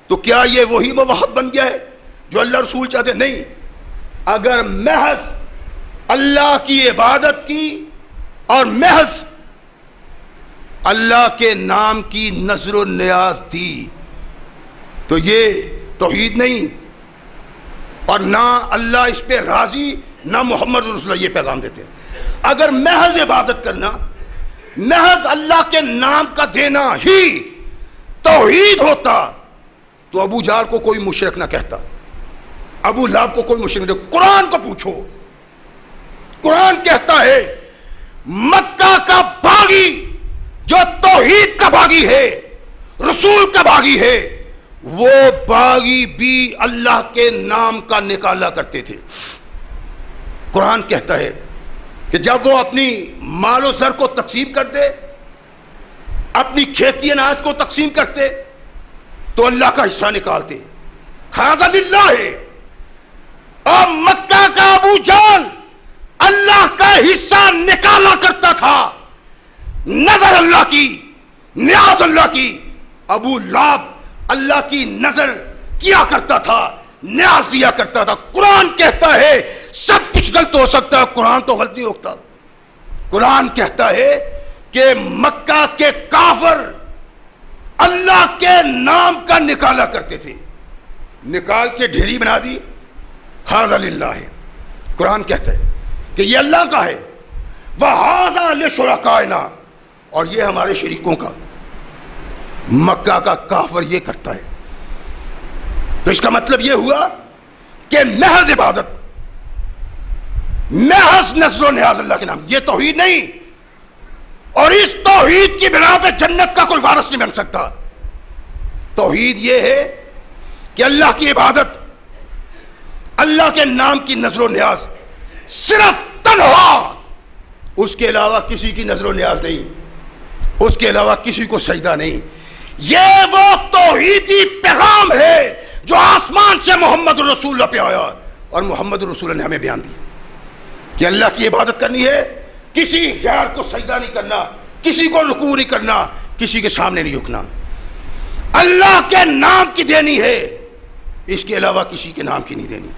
تو کیا یہ وہی موحد بن گیا ہے جو اللہ رسول چاہتے؟ نہیں. اگر محض اللہ کی عبادت کی اور محض اللہ کے نام کی نظر و نیاز دی تو یہ توحید نہیں، اور نہ اللہ اس پہ راضی، نہ محمد رسول اللہ یہ پیغام دیتے. اگر محض عبادت کرنا، محض اللہ کے نام کا دینا ہی توحید ہوتا تو ابو جہل کو کوئی مشرک نہ کہتا، ابو لہب کو کوئی مشرک نہ کہتا. قرآن کو پوچھو، قرآن کہتا ہے مکہ کا باغی جو توحید کا باغی ہے، رسول کا باغی ہے، وہ باغی بھی اللہ کے نام کا نکالا کرتے تھے. قرآن کہتا ہے کہ جب وہ اپنی مال و زر کو تقسیم کرتے، اپنی کھیتی اناج کو تقسیم کرتے، تو اللہ کا حصہ نکالتے. ھذا للہ ہے. اور مکہ کا ابو جہل اللہ کا حصہ نکالا کرتا تھا، نظر اللہ کی، نیاز اللہ کی. ابو لہب اللہ کی نظر کیا کرتا تھا، نیاز دیا کرتا تھا. قرآن کہتا ہے سب کچھ غلط ہو سکتا ہے، قرآن تو غلط نہیں ہوتا. قرآن کہتا ہے کہ مکہ کے کافر اللہ کے نام کا نکالا کرتے تھے، نکال کے ڈھیری بنا دی. ھذا للہ ہے. قرآن کہتا ہے کہ یہ اللہ کا ہے، وَھَذَا لِشُرَكَائِنَا، اور یہ ہمارے شریکوں کا. مکہ کا کافر یہ کرتا ہے. تو اس کا مطلب یہ ہوا کہ محض عبادت، محض نظر و نیاز اللہ کے نام، یہ توحید نہیں. اور اس توحید کی بنا پہ جنت کا کوئی وارث نہیں بن سکتا. توحید یہ ہے کہ اللہ کی عبادت، اللہ کے نام کی نظر و نیاز صرف تنہا، اس کے علاوہ کسی کی نظر و نیاز نہیں، اس کے علاوہ کسی کو سجدہ نہیں. یہ وہ توحیدی پیغام ہے جو آسمان سے محمد رسول اللہ پہ آیا، اور محمد رسول اللہ نے ہمیں بیان دیا کہ اللہ کی عبادت کرنی ہے، کسی غیر کو سجدہ نہیں کرنا، کسی کو رکوع نہیں کرنا، کسی کے سامنے نہیں جھکنا. اللہ کے نام کی دینی ہے، اس کے علاوہ کسی کے نام کی نہیں دینی.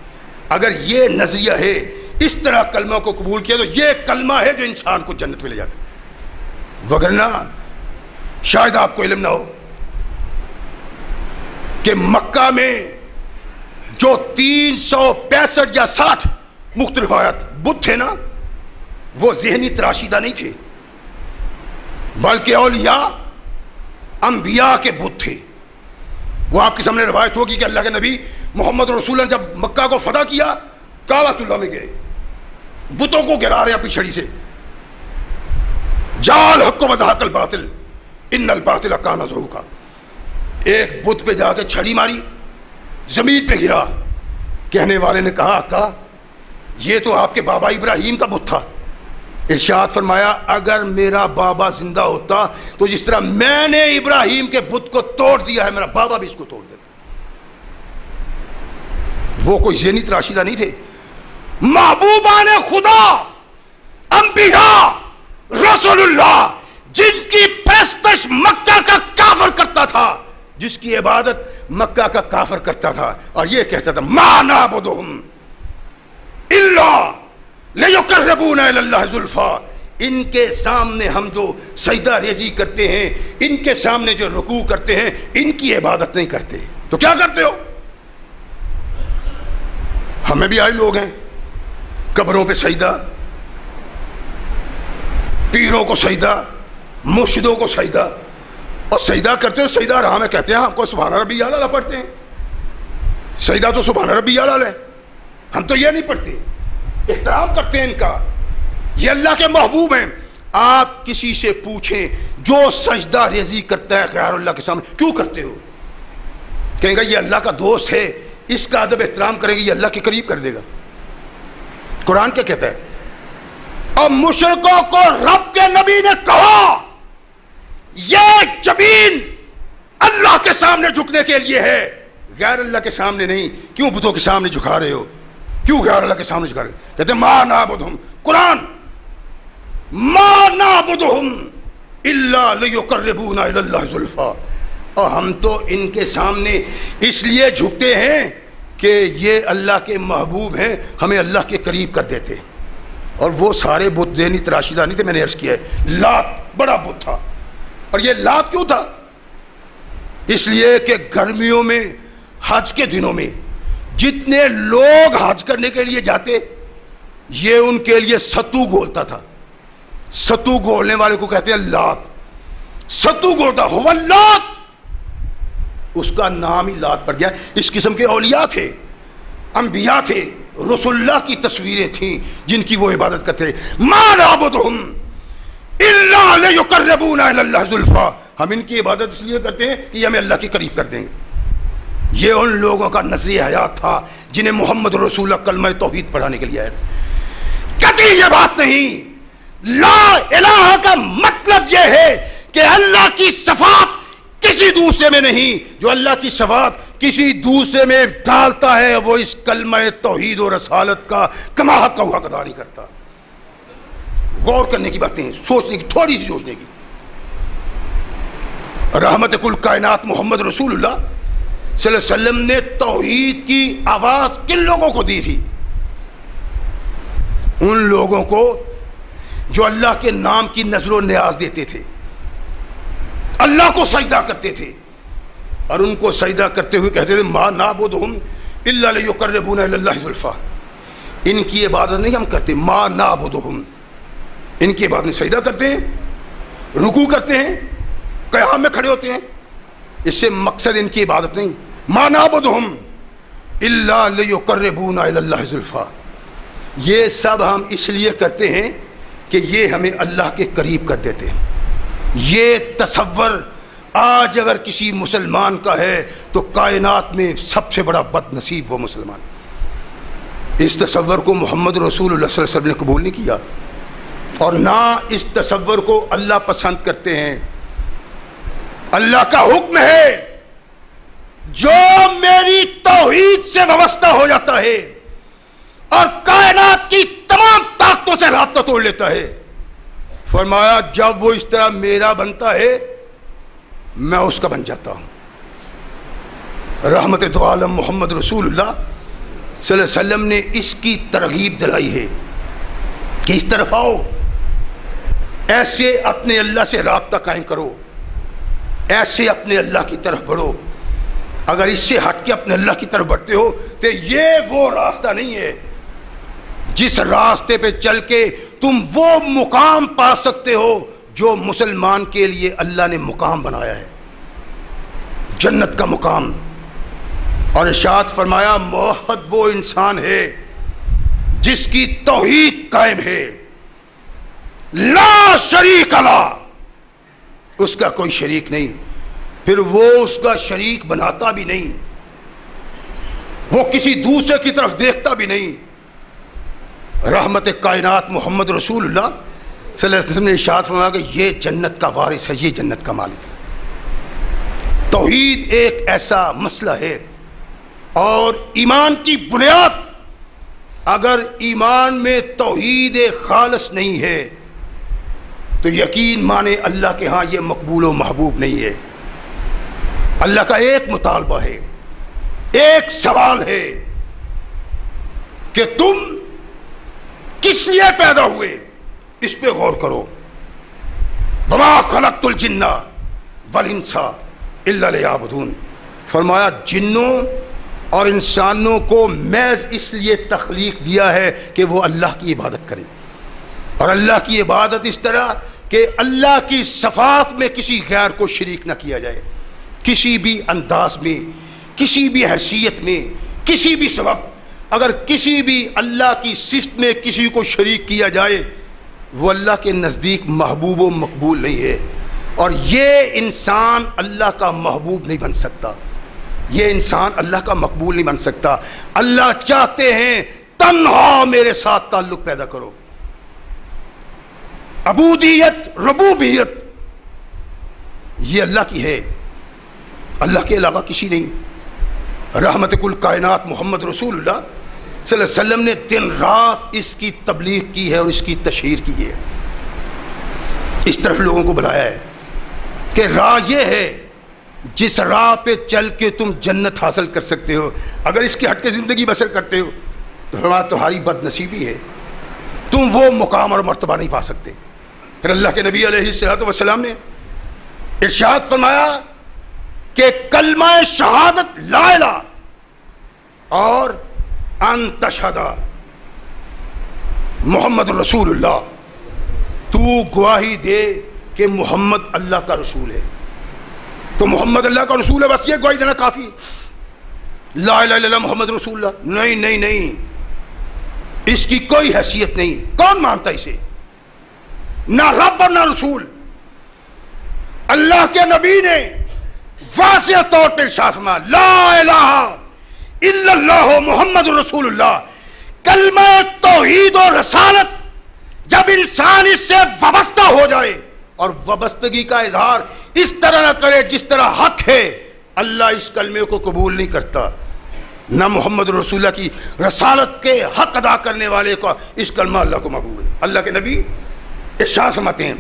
اگر یہ نظریہ ہے، اس طرح کلمہ کو قبول کیا، تو یہ کلمہ ہے جو انسان کو جنت میں لے جاتا. وگرنہ شاید آپ کو علم نہ ہو کہ مکہ میں جو 365 یا 60 مختلف آیات بت تھے نا، وہ ذہنی تراشیدہ نہیں تھے، بلکہ اولیاء انبیاء کے بت تھے. وہ آپ کے سامنے روایت ہوگی کہ اللہ کے نبی محمد رسول اللہ جب مکہ کو فتح کیا، کعبۃ اللہ میں گئے، بتوں کو گرا رہے اپنی چھڑی سے. جال حق و وضحق الباطل ان الباطل کان زہوقا. ایک بت پہ جا کے چھڑی ماری، زمین پہ گرا. کہنے والے نے کہا آقا یہ تو آپ کے بابا ابراہیم کا بت تھا. ارشاد فرمایا اگر میرا بابا زندہ ہوتا تو جس طرح میں نے ابراہیم کے بت کو توڑ دیا ہے، میرا بابا بھی اس کو توڑ دیتا. وہ کوئی ذہنی تراشیدہ نہیں تھے. محبوبان خدا، انبیاء، رسول اللہ، جن کی پرستش مکہ کا کافر کرتا تھا، جس کی عبادت مکہ کا کافر کرتا تھا، اور یہ کہتا تھا ما نعبدہم الا لیقربونا الی اللہ زلفا. ان کے سامنے ہم جو سجدہ ریزی کرتے ہیں، ان کے سامنے جو رکوع کرتے ہیں، ان کی عبادت نہیں کرتے. تو کیا کرتے ہو؟ ہمیں بھی آئے لوگ ہیں قبروں پہ سجدہ، پیروں کو سجدہ، مرشدوں کو سجدہ، اور سجدہ کرتے ہو سجدہ راہ میں کہتے ہیں ہم کو سبحان ربی اعلیٰ پڑھتے ہیں، سجدہ تو سبحان ربی اعلیٰ ہے، ہم تو یہ نہیں پڑھتے، احترام کرتے ہیں ان کا، یہ اللہ کے محبوب ہیں۔ آپ کسی سے پوچھیں جو سجدہ ریزی کرتا ہے غیر اللہ کے سامنے کیوں کرتے ہو، کہیں گا یہ اللہ کا دوست ہے، اس کا ادب احترام کریں گے یہ اللہ کے قریب کر دے گا۔ قرآن کیا کہتا ہے؟ اور مشرکوں کو رب کے نبی نے کہا یہ جبین اللہ کے سامنے جھکنے کے لیے ہے، غیر اللہ کے سامنے نہیں۔ کیوں بتوں کے سامنے جھکا رہے ہو، کیوں غیر اللہ کے سامنے جھکا رہے ہو؟ کہتے ہیں ما نعبدہم، قرآن ما نعبدہم الا لیقربونا الی اللہ زلفیٰ، اور ہم تو ان کے سامنے اس لیے جھکتے ہیں کہ یہ اللہ کے محبوب ہیں، ہمیں اللہ کے قریب کر دیتے۔ اور وہ سارے بت ذہنی تراشیدہ نہیں تھے، میں نے عرض کیا ہے لات بڑا بت تھا، اور یہ لات کیوں تھا؟ اس لیے کہ گرمیوں میں حج کے دنوں میں جتنے لوگ حج کرنے کے لیے جاتے یہ ان کے لیے ستو گولتا تھا، ستو گولنے والے کو کہتے ہیں لات، ستو گولتا ہوا لات، اس کا نام ہی لات پڑ گیا۔ اس قسم کے اولیاء تھے، انبیاء تھے، رسول اللہ کی تصویریں تھیں جن کی وہ عبادت کرتے۔ ما نعبدہم الا لیقربونا الی اللہ زلفیٰ، ہم ان کی عبادت اس لیے کرتے ہیں کہ یہ ہمیں اللہ کے قریب کر دیں گے۔ یہ ان لوگوں کا نظریہ حیات تھا جنہیں محمد رسول اللہ کلمہ توحید پڑھانے کے لیے آئے تھے۔ کبھی یہ بات نہیں، لا الہ کا مطلب یہ ہے کہ اللہ کی صفات کسی دوسرے میں نہیں، جو اللہ کی صفات کسی دوسرے میں ڈالتا ہے وہ اس کلمہ توحید و رسالت کا کما حق کا حق ادا نہیں کرتا۔ غور کرنے کی باتیں، سوچنے کی، تھوڑی سی سوچنے کی۔ رحمت کل کائنات محمد رسول اللہ صلی اللہ علیہ وسلم نے توحید کی آواز کن لوگوں کو دی تھی؟ ان لوگوں کو جو اللہ کے نام کی نظر و نیاز دیتے تھے، اللہ کو سجدہ کرتے تھے، اور ان کو سجدہ کرتے ہوئے کہتے تھے ما نعبدہم الا لیقربونا الی اللہ زلفیٰ، ان کی عبادت نہیں ہم کرتے، ما نعبدہم، ان کی عبادت نہیں، سجدہ کرتے ہیں، رکوع کرتے ہیں، قیام میں کھڑے ہوتے ہیں، اس سے مقصد ان کی عبادت نہیں۔ ما نعبدہم الا لیقربونا الی اللہ زلفیٰ، یہ سب ہم اس لیے کرتے ہیں کہ یہ ہمیں اللہ کے قریب کر دیتے ہیں۔ یہ تصور آج اگر کسی مسلمان کا ہے تو کائنات میں سب سے بڑا بد نصیب وہ مسلمان۔ اس تصور کو محمد رسول اللہ صلی اللہ علیہ وسلم نے قبول نہیں کیا، اور نہ اس تصور کو اللہ پسند کرتے ہیں۔ اللہ کا حکم ہے جو میری توحید سے وابستہ ہو جاتا ہے اور کائنات کی تمام طاقتوں سے رابطہ توڑ لیتا ہے، فرمایا جب وہ اس طرح میرا بنتا ہے میں اس کا بن جاتا ہوں۔ رحمت دو عالم محمد رسول اللہ صلی اللہ علیہ وسلم نے اس کی ترغیب دلائی ہے کہ اس طرف آؤ، ایسے اپنے اللہ سے رابطہ قائم کرو، ایسے اپنے اللہ کی طرف بڑھو۔ اگر اس سے ہٹ کے اپنے اللہ کی طرف بڑھتے ہو تو یہ وہ راستہ نہیں ہے جس راستے پہ چل کے تم وہ مقام پا سکتے ہو جو مسلمان کے لیے اللہ نے مقام بنایا ہے، جنت کا مقام۔ اور ارشاد فرمایا موحد وہ انسان ہے جس کی توحید قائم ہے، لا شریک لا، اس کا کوئی شریک نہیں، پھر وہ اس کا شریک بناتا بھی نہیں، وہ کسی دوسرے کی طرف دیکھتا بھی نہیں۔ رحمت کائنات محمد رسول اللہ صلی اللہ علیہ وسلم نے ارشاد فرمایا کہ یہ جنت کا وارث ہے، یہ جنت کا مالک ہے۔ توحید ایک ایسا مسئلہ ہے، اور ایمان کی بنیاد اگر ایمان میں توحید خالص نہیں ہے تو یقین مانے اللہ کے ہاں یہ مقبول و محبوب نہیں ہے۔ اللہ کا ایک مطالبہ ہے، ایک سوال ہے کہ تم کس لیے پیدا ہوئے، اس پہ غور کرو۔ وما خلقت الجن والانس الا لیعبدون، فرمایا جنوں اور انسانوں کو محض اس لیے تخلیق دیا ہے کہ وہ اللہ کی عبادت کریں۔ اور اللہ کی عبادت اس طرح کہ اللہ کی صفات میں کسی غیر کو شریک نہ کیا جائے، کسی بھی انداز میں، کسی بھی حیثیت میں، کسی بھی سبب اگر کسی بھی اللہ کی صفت میں کسی کو شریک کیا جائے وہ اللہ کے نزدیک محبوب و مقبول نہیں ہے، اور یہ انسان اللہ کا محبوب نہیں بن سکتا، یہ انسان اللہ کا مقبول نہیں بن سکتا۔ اللہ چاہتے ہیں تنہا میرے ساتھ تعلق پیدا کرو، عبودیت ربوبیت یہ اللہ کی ہے، اللہ کے علاوہ کسی نہیں۔ رحمت کل کائنات محمد رسول اللہ صلی اللہ علیہ وسلم نے دن رات اس کی تبلیغ کی ہے اور اس کی تشہیر کی ہے، اس طرف لوگوں کو بلایا ہے کہ راہ یہ ہے جس راہ پہ چل کے تم جنت حاصل کر سکتے ہو، اگر اس کے ہٹ کے زندگی بسر کرتے ہو تو تمہاری بد نصیبی ہے، تم وہ مقام اور مرتبہ نہیں پا سکتے۔ پھر اللہ کے نبی علیہ الصلوۃ والسلام نے ارشاد فرمایا کہ کلمہ شہادت لا الہ اور ان تشہد محمد رسول اللہ، تو گواہی دے کہ محمد اللہ کا رسول ہے، تو محمد اللہ کا رسول ہے بس یہ گواہی دینا کافی ہے۔ لا الہ الا اللہ محمد رسول اللہ نہیں نہیں نہیں، اس کی کوئی حیثیت نہیں، کون مانتا اسے؟ نہ رب اور نہ رسول۔ اللہ کے نبی نے واضح طور پر ارشاد فرمایا لا الہ الا اللہ محمد رسول اللہ، کلمہ توحید و رسالت جب انسان اس سے وابستہ ہو جائے اور وابستگی کا اظہار اس طرح نہ کرے جس طرح حق ہے، اللہ اس کلمے کو قبول نہیں کرتا، نہ محمد رسول اللہ کی رسالت کے حق ادا کرنے والے کو اس کلمہ اللہ کو مقبول ہے۔ اللہ کے نبی ارشاد فرماتے ہیں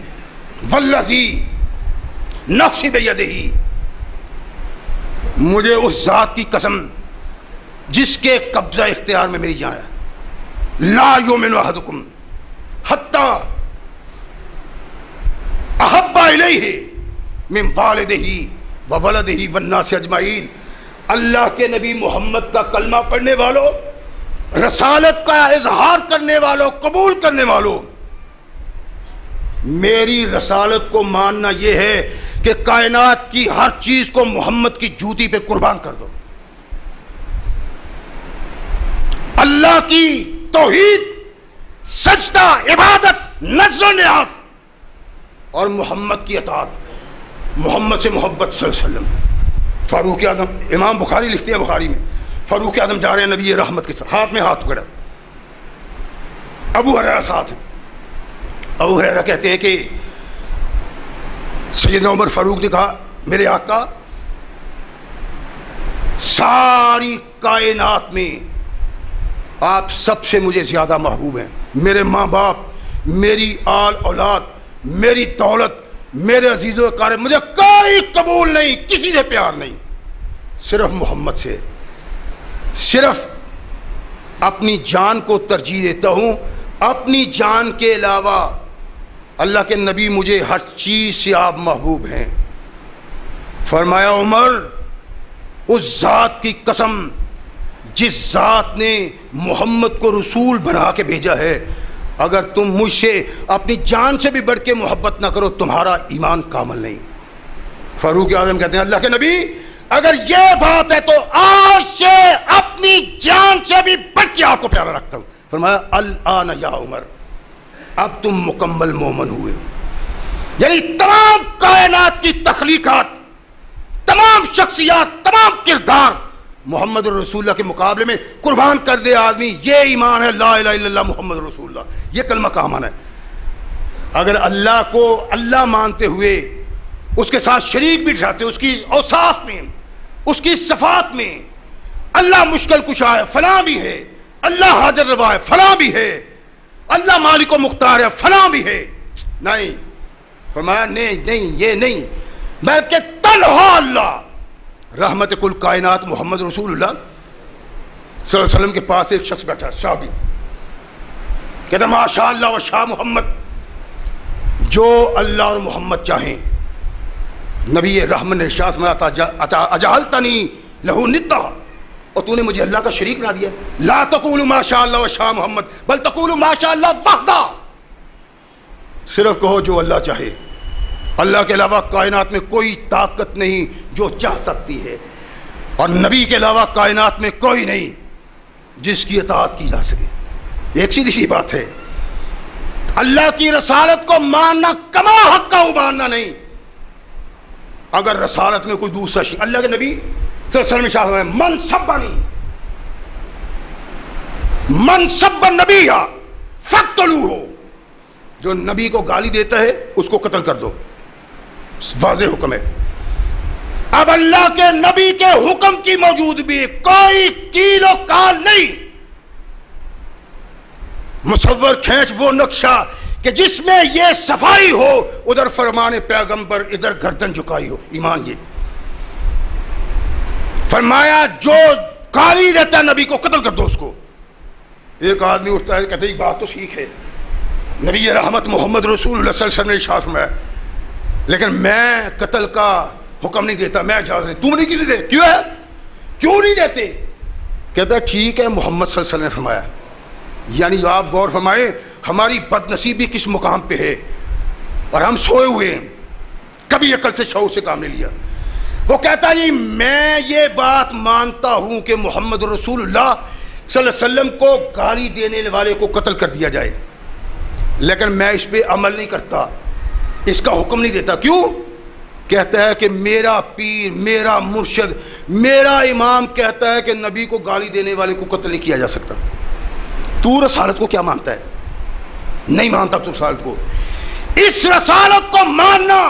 والذی نفسی بیدہ، مجھے اس ذات کی قسم جس کے قبضہ اختیار میں میری جان ہے، لا یؤمن احدکم حتی احب الیہ من والدہ وولدہ والناس اجمعین۔ اللہ کے نبی محمد کا کلمہ پڑھنے والوں، رسالت کا اظہار کرنے والوں، قبول کرنے والوں، میری رسالت کو ماننا یہ ہے کہ کائنات کی ہر چیز کو محمد کی جوتی پہ قربان کر دو، اللہ کی توحید، سجدہ، عبادت، نذر و نیاز اور محمد کی اطاعت، محمد سے محبت صلی اللہ علیہ وسلم۔ فاروق اعظم، امام بخاری لکھتے ہیں بخاری میں، فاروق اعظم جا رہے ہیں نبی رحمت کے ساتھ، ہاتھ میں ہاتھ پکڑا، ابو ہریرہ ساتھ ہیں۔ ابو ہریرہ کہتے ہیں کہ سیدنا عمر فاروق نے کہا میرے آقا ساری کائنات میں آپ سب سے مجھے زیادہ محبوب ہیں، میرے ماں باپ، میری آل اولاد، میری دولت، میرے عزیز و اقارب، مجھے کوئی قبول نہیں، کسی سے پیار نہیں، صرف محمد سے، صرف اپنی جان کو ترجیح دیتا ہوں، اپنی جان کے علاوہ اللہ کے نبی مجھے ہر چیز سے آپ محبوب ہیں۔ فرمایا عمر اس ذات کی قسم جس ذات نے محمد کو رسول بنا کے بھیجا ہے، اگر تم مجھ سے اپنی جان سے بھی بڑھ کے محبت نہ کرو تمہارا ایمان کامل نہیں۔ فاروق اعظم کہتے ہیں اللہ کے نبی اگر یہ بات ہے تو آج سے اپنی جان سے بھی بڑھ کے آپ کو پیارا رکھتا ہوں۔ فرمایا الآن یا عمر، اب تم مکمل مومن ہوئے ہو، یعنی تمام کائنات کی تخلیقات، تمام شخصیات، تمام کردار محمد رسول اللہ کے مقابلے میں قربان کر دے آدمی، یہ ایمان ہے لا الہ الا اللہ محمد رسول اللہ، یہ کلمہ کا معنی ہے۔ اگر اللہ کو اللہ مانتے ہوئے اس کے ساتھ شریک بھی ٹھہراتے، اس کی اوصاف میں، اس کی صفات میں، اللہ مشکل کشا ہے فلاں بھی ہے، اللہ حاضر روا ہے فلاں بھی ہے، اللہ مالک و مختار ہے فلاں بھی ہے، نہیں، فرمایا نہیں یہ نہیں، بلکہ تنہا اللہ رحمت کل کائنات محمد رسول اللہ صلی اللہ علیہ وسلم کے پاس ایک شخص بیٹھا شاگی، کہتا ماشاء اللہ و شاہ محمد، جو اللہ اور محمد چاہیں۔ نبی رحمت نے ارشاد فرمایا اجعلتنی لہو ندا، اور تو نے مجھے اللہ کا شریک بنا دیا، لا تقولوا ما شاء اللہ و شاء محمد بل تقولوا ما شاء اللہ وحدہ، صرف کہو جو اللہ چاہے. اللہ کے علاوہ کائنات میں کوئی طاقت نہیں جو چاہ سکتی ہے، اور نبی کے علاوہ کائنات میں کوئی نہیں جس کی اطاعت کی جا سکے. ایک سیدھی سی بات ہے، اللہ کی رسالت کو ماننا کما حق کا ماننا نہیں. اگر رسالت میں کوئی دوسرا شيء، اللہ کے نبی صلی اللہ علیہ وسلم نے من سبنی من سب النبی فاقتلوہ، جو نبی کو گالی دیتا ہے اس کو قتل کر دو. واضح حکم ہے. اب اللہ کے نبی کے حکم کی موجودگی کوئی کیل و کال نہیں. مصور کھینچ وہ نقشہ کہ جس میں یہ صفائی ہو، ادھر فرمان پیغمبر، ادھر گردن جھکائی ہو. ایمان یہ فرمایا جو گالی دیتا ہے نبی کو قتل کر دو اس کو. ایک آدمی اٹھتا ہے کہتے ہیں یہ بات تو ٹھیک ہے، نبی رحمت محمد رسول اللہ صلی اللہ علیہ وسلم نے ارشاد فرمایا، لیکن میں قتل کا حکم نہیں دیتا، میں اجازت نہیں. تم نہیں کیوں نہیں دیتے؟ کیوں ہے؟ کیوں نہیں دیتے؟ کہتا ہے ٹھیک ہے محمد صلی اللہ علیہ وسلم نے فرمایا. یعنی آپ غور فرمائیں ہماری بد نصیبی کس مقام پہ ہے، اور ہم سوئے ہوئے ہیں، کبھی عقل سے شعور سے کام نہیں لیا. وہ کہتا ہے جی میں یہ بات مانتا ہوں کہ محمد رسول اللہ صلی اللہ علیہ وسلم کو گالی دینے والے کو قتل کر دیا جائے، لیکن میں اس پہ عمل نہیں کرتا، اس کا حکم نہیں دیتا. کیوں؟ کہتا ہے کہ میرا پیر، میرا مرشد، میرا امام کہتا ہے کہ نبی کو گالی دینے والے کو قتل نہیں کیا جا سکتا. تو رسالت کو کیا مانتا ہے؟ نہیں مانتا تو رسالت کو. اس رسالت کو ماننا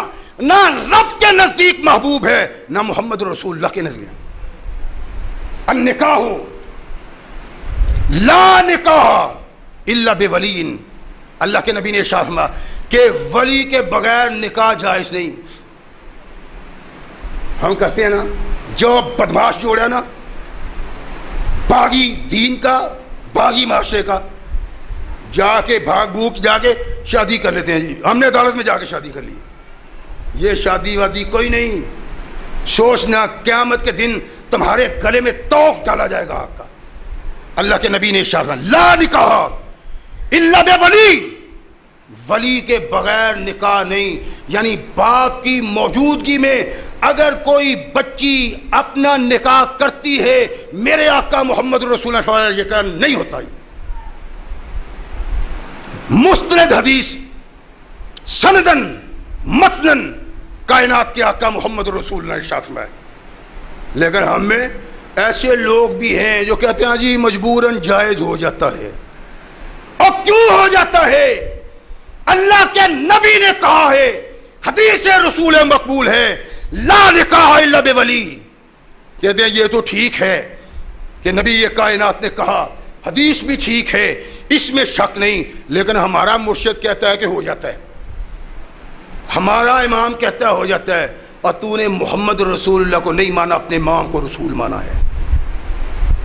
نہ رب کے نزدیک محبوب ہے نہ محمد رسول اللہ کے نزدیک. النکاح لا نکاح الا بولی، اللہ کے نبی نے ارشاد فرمایا کہ ولی کے بغیر نکاح جائز نہیں. ہم کہتے ہیں نا جو بدماش جوڑا نا، باغی دین کا، باغی معاشرے کا، جا کے بھاگ بھوک جا کے شادی کر لیتے ہیں. جی ہم نے عدالت میں جا کے شادی کر لی. یہ شادی وادی کوئی نہیں. سوچنا قیامت کے دن تمہارے گلے میں توق ڈالا جائے گا آگ کا. اللہ کے نبی نے ارشاد فرمایا لا نکاح الا بولی، ولی کے بغیر نکاح نہیں. یعنی باپ کی موجودگی میں اگر کوئی بچی اپنا نکاح کرتی ہے، میرے آقا محمد رسول اللہ صلی اللہ علیہ وسلم یہ کام نہیں ہوتا. مستند حدیث سندن متنن کائنات کے آقا محمد رسول اللہ نے ارشاد فرمایا. لیکن ہم میں ایسے لوگ بھی ہیں جو کہتے ہیں جی مجبوراً جائز ہو جاتا ہے. اور کیوں ہو جاتا ہے؟ اللہ کے نبی نے کہا ہے، حدیث رسول مقبول ہے، لا نکاح الا بولی. کہتے ہیں یہ تو ٹھیک ہے کہ نبی یہ کائنات نے کہا، حدیث بھی ٹھیک ہے، اس میں شک نہیں، لیکن ہمارا مرشد کہتا ہے کہ ہو جاتا ہے، ہمارا امام کہتا ہے ہو جاتا ہے، اور تو نے محمد رسول اللہ کو نہیں مانا، اپنے امام کو رسول مانا ہے.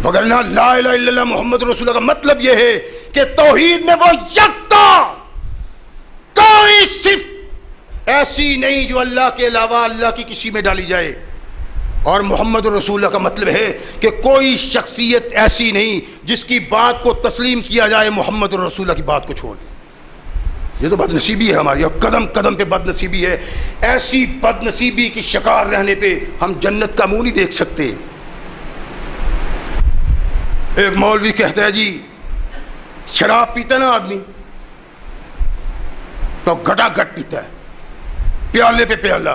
وگرنہ لا الہ الا اللہ محمد رسول اللہ کا مطلب یہ ہے کہ توحید میں وہ یکتا، کوئی صفت ایسی نہیں جو اللہ کے علاوہ اللہ کی کسی میں ڈالی جائے. اور محمد رسول اللہ کا مطلب ہے کہ کوئی شخصیت ایسی نہیں جس کی بات کو تسلیم کیا جائے، محمد رسول اللہ کی بات کو چھوڑ دیں. یہ تو بد نصیبی ہے ہماری، اور قدم قدم پہ بد نصیبی ہے. ایسی بد نصیبی کی شکار رہنے پہ ہم جنت کا منہ نہیں دیکھ سکتے. ایک مولوی کہتا ہے جی شراب پیتا نا آدمی تو گھٹا گھٹ پیتا ہے، پیالے پہ پیالہ،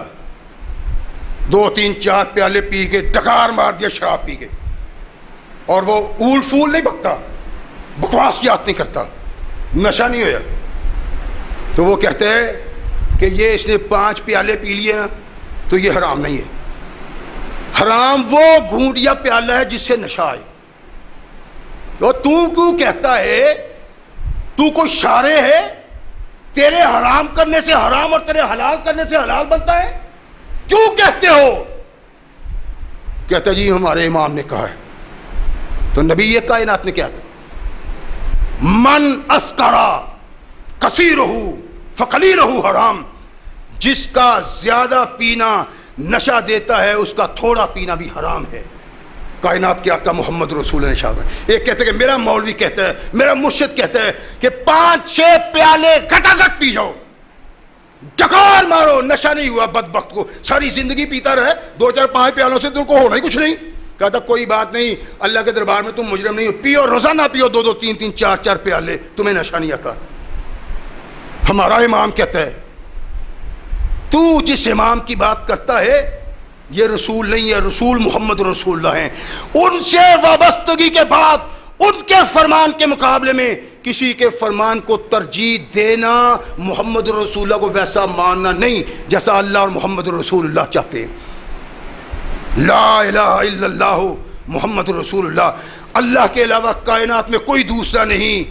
2 3 4 پیالے پی کے ڈکار مار دیا شراب پی کے، اور وہ اول فول نہیں بکتا، بکواس کی عادت نہیں کرتا، نشہ نہیں ہویا. تو وہ کہتے ہیں کہ یہ اس نے 5 پیالے پی لیے نا تو یہ حرام نہیں ہے. حرام وہ گھونٹ یا پیالہ ہے جس سے نشہ آئے. تو کیوں کہتا ہے؟ تو کوئی شارع ہے؟ تیرے حرام کرنے سے حرام اور تیرے حلال کرنے سے حلال بنتا ہے؟ کیوں کہتے ہو؟ کہتا جی ہمارے امام نے کہا ہے. تو نبی یہ کائنات نے کیا کہا؟ من اسکرا کثیرہ فقلیلہ حرام، جس کا زیادہ پینا نشہ دیتا ہے اس کا تھوڑا پینا بھی حرام ہے. کائنات کے آقا محمد رسول اللہ نے ارشاد فرمایا. ایک کہتے ہیں کہ میرا مولوی کہتا ہے، میرا مرشد کہتا ہے کہ 5 6 پیالے گھٹا گھٹ پی جاؤ، ٹکار مارو، نشہ نہیں ہوا بدبخت کو، ساری زندگی پیتا رہے، 2-4-5 پیالوں سے تم کو ہونا ہی کچھ نہیں. کہتا کوئی بات نہیں، اللہ کے دربار میں تم مجرم نہیں ہو، پیو روزانہ پیو 2-2 3-3 4-4 پیالے، تمہیں نشہ نہیں آتا. ہمارا امام کہتا ہے تو جس امام کی بات کرتا ہے یہ رسول نہیں ہے، رسول محمد رسول اللہ ہیں. ان سے وابستگی کے بعد ان کے فرمان کے مقابلے میں کسی کے فرمان کو ترجیح دینا، محمد رسول اللہ کو ویسا ماننا نہیں جیسا اللہ اور محمد رسول اللہ چاہتے ہیں. لا الہ الا اللہ محمد رسول اللہ، اللہ کے علاوہ کائنات میں کوئی دوسرا نہیں.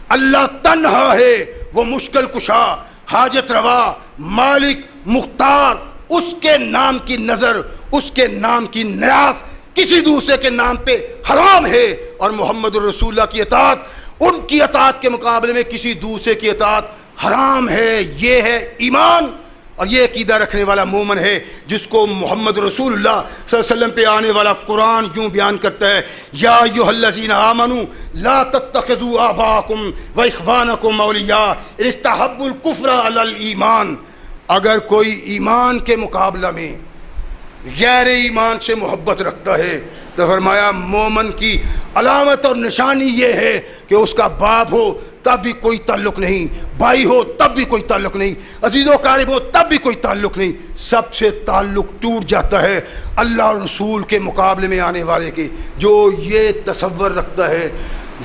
اللہ تنہا ہے، وہ مشکل کشا، حاجت روا، مالک، مختار. اس کے نام کی نظر، اس کے نام کی نیاز کسی دوسرے کے نام پہ حرام ہے. اور محمد رسول اللہ کی اطاعت ان کی اطاعت کے مقابلے میں کسی دوسرے کی اطاعت حرام ہے. یہ ہے ایمان، اور یہ عقیدہ رکھنے والا مومن ہے جس کو محمد رسول اللہ صلی اللہ علیہ وسلم پہ آنے والا قرآن یوں بیان کرتا ہے، یا ایھا الذین آمنوا لا تتخذوا آباءکم واخوانکم اولیاء ان استحبوا الکفر علی الایمان. اگر کوئی ایمان کے مقابلہ میں غیر ایمان سے محبت رکھتا ہے تو فرمایا مومن کی علامت اور نشانی یہ ہے کہ اس کا باپ ہو تب بھی کوئی تعلق نہیں، بھائی ہو تب بھی کوئی تعلق نہیں، عزیز و قارب ہو تب بھی کوئی تعلق نہیں. سب سے تعلق ٹوٹ جاتا ہے اللہ اور رسول کے مقابلے میں آنے والے کے. جو یہ تصور رکھتا ہے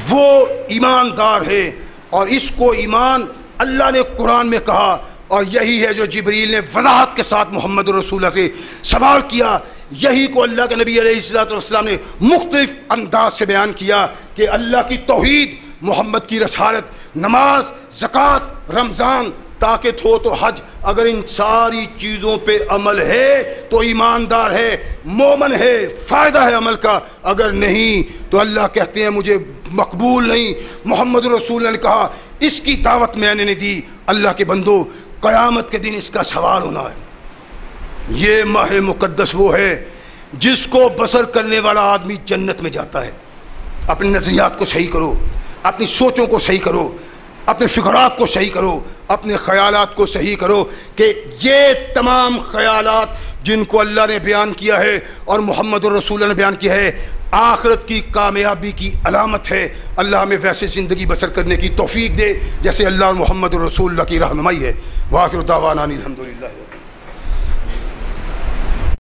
وہ ایماندار ہے، اور اس کو ایمان اللہ نے قرآن میں کہا، اور یہی ہے جو جبریل نے وضاحت کے ساتھ محمد رسول اللہ سے سوال کیا. یہی کو اللہ کے نبی علیہ السلام نے مختلف انداز سے بیان کیا کہ اللہ کی توحید، محمد کی رسالت، نماز، زکوٰۃ، رمضان، طاقت ہو تو حج. اگر ان ساری چیزوں پہ عمل ہے تو ایماندار ہے، مومن ہے، فائدہ ہے عمل کا. اگر نہیں تو اللہ کہتے ہیں مجھے مقبول نہیں. محمد رسول اللہ نے کہا اس کی دعوت میں نے دی. اللہ کے بندو، قیامت کے دن اس کا سوال ہونا ہے. یہ ماہ مقدس وہ ہے جس کو بسر کرنے والا آدمی جنت میں جاتا ہے. اپنے نظریات کو صحیح کرو، اپنی سوچوں کو صحیح کرو، اپنے فکرات کو صحیح کرو، اپنے خیالات کو صحیح کرو کہ یہ تمام خیالات جن کو اللہ نے بیان کیا ہے اور محمد رسول اللہ نے بیان کیا ہے آخرت کی کامیابی کی علامت ہے. اللہ ہمیں ویسے زندگی بسر کرنے کی توفیق دے جیسے اللہ اور محمد رسول اللہ کی رہنمائی ہے. وآخر دعوانا الحمدللہ.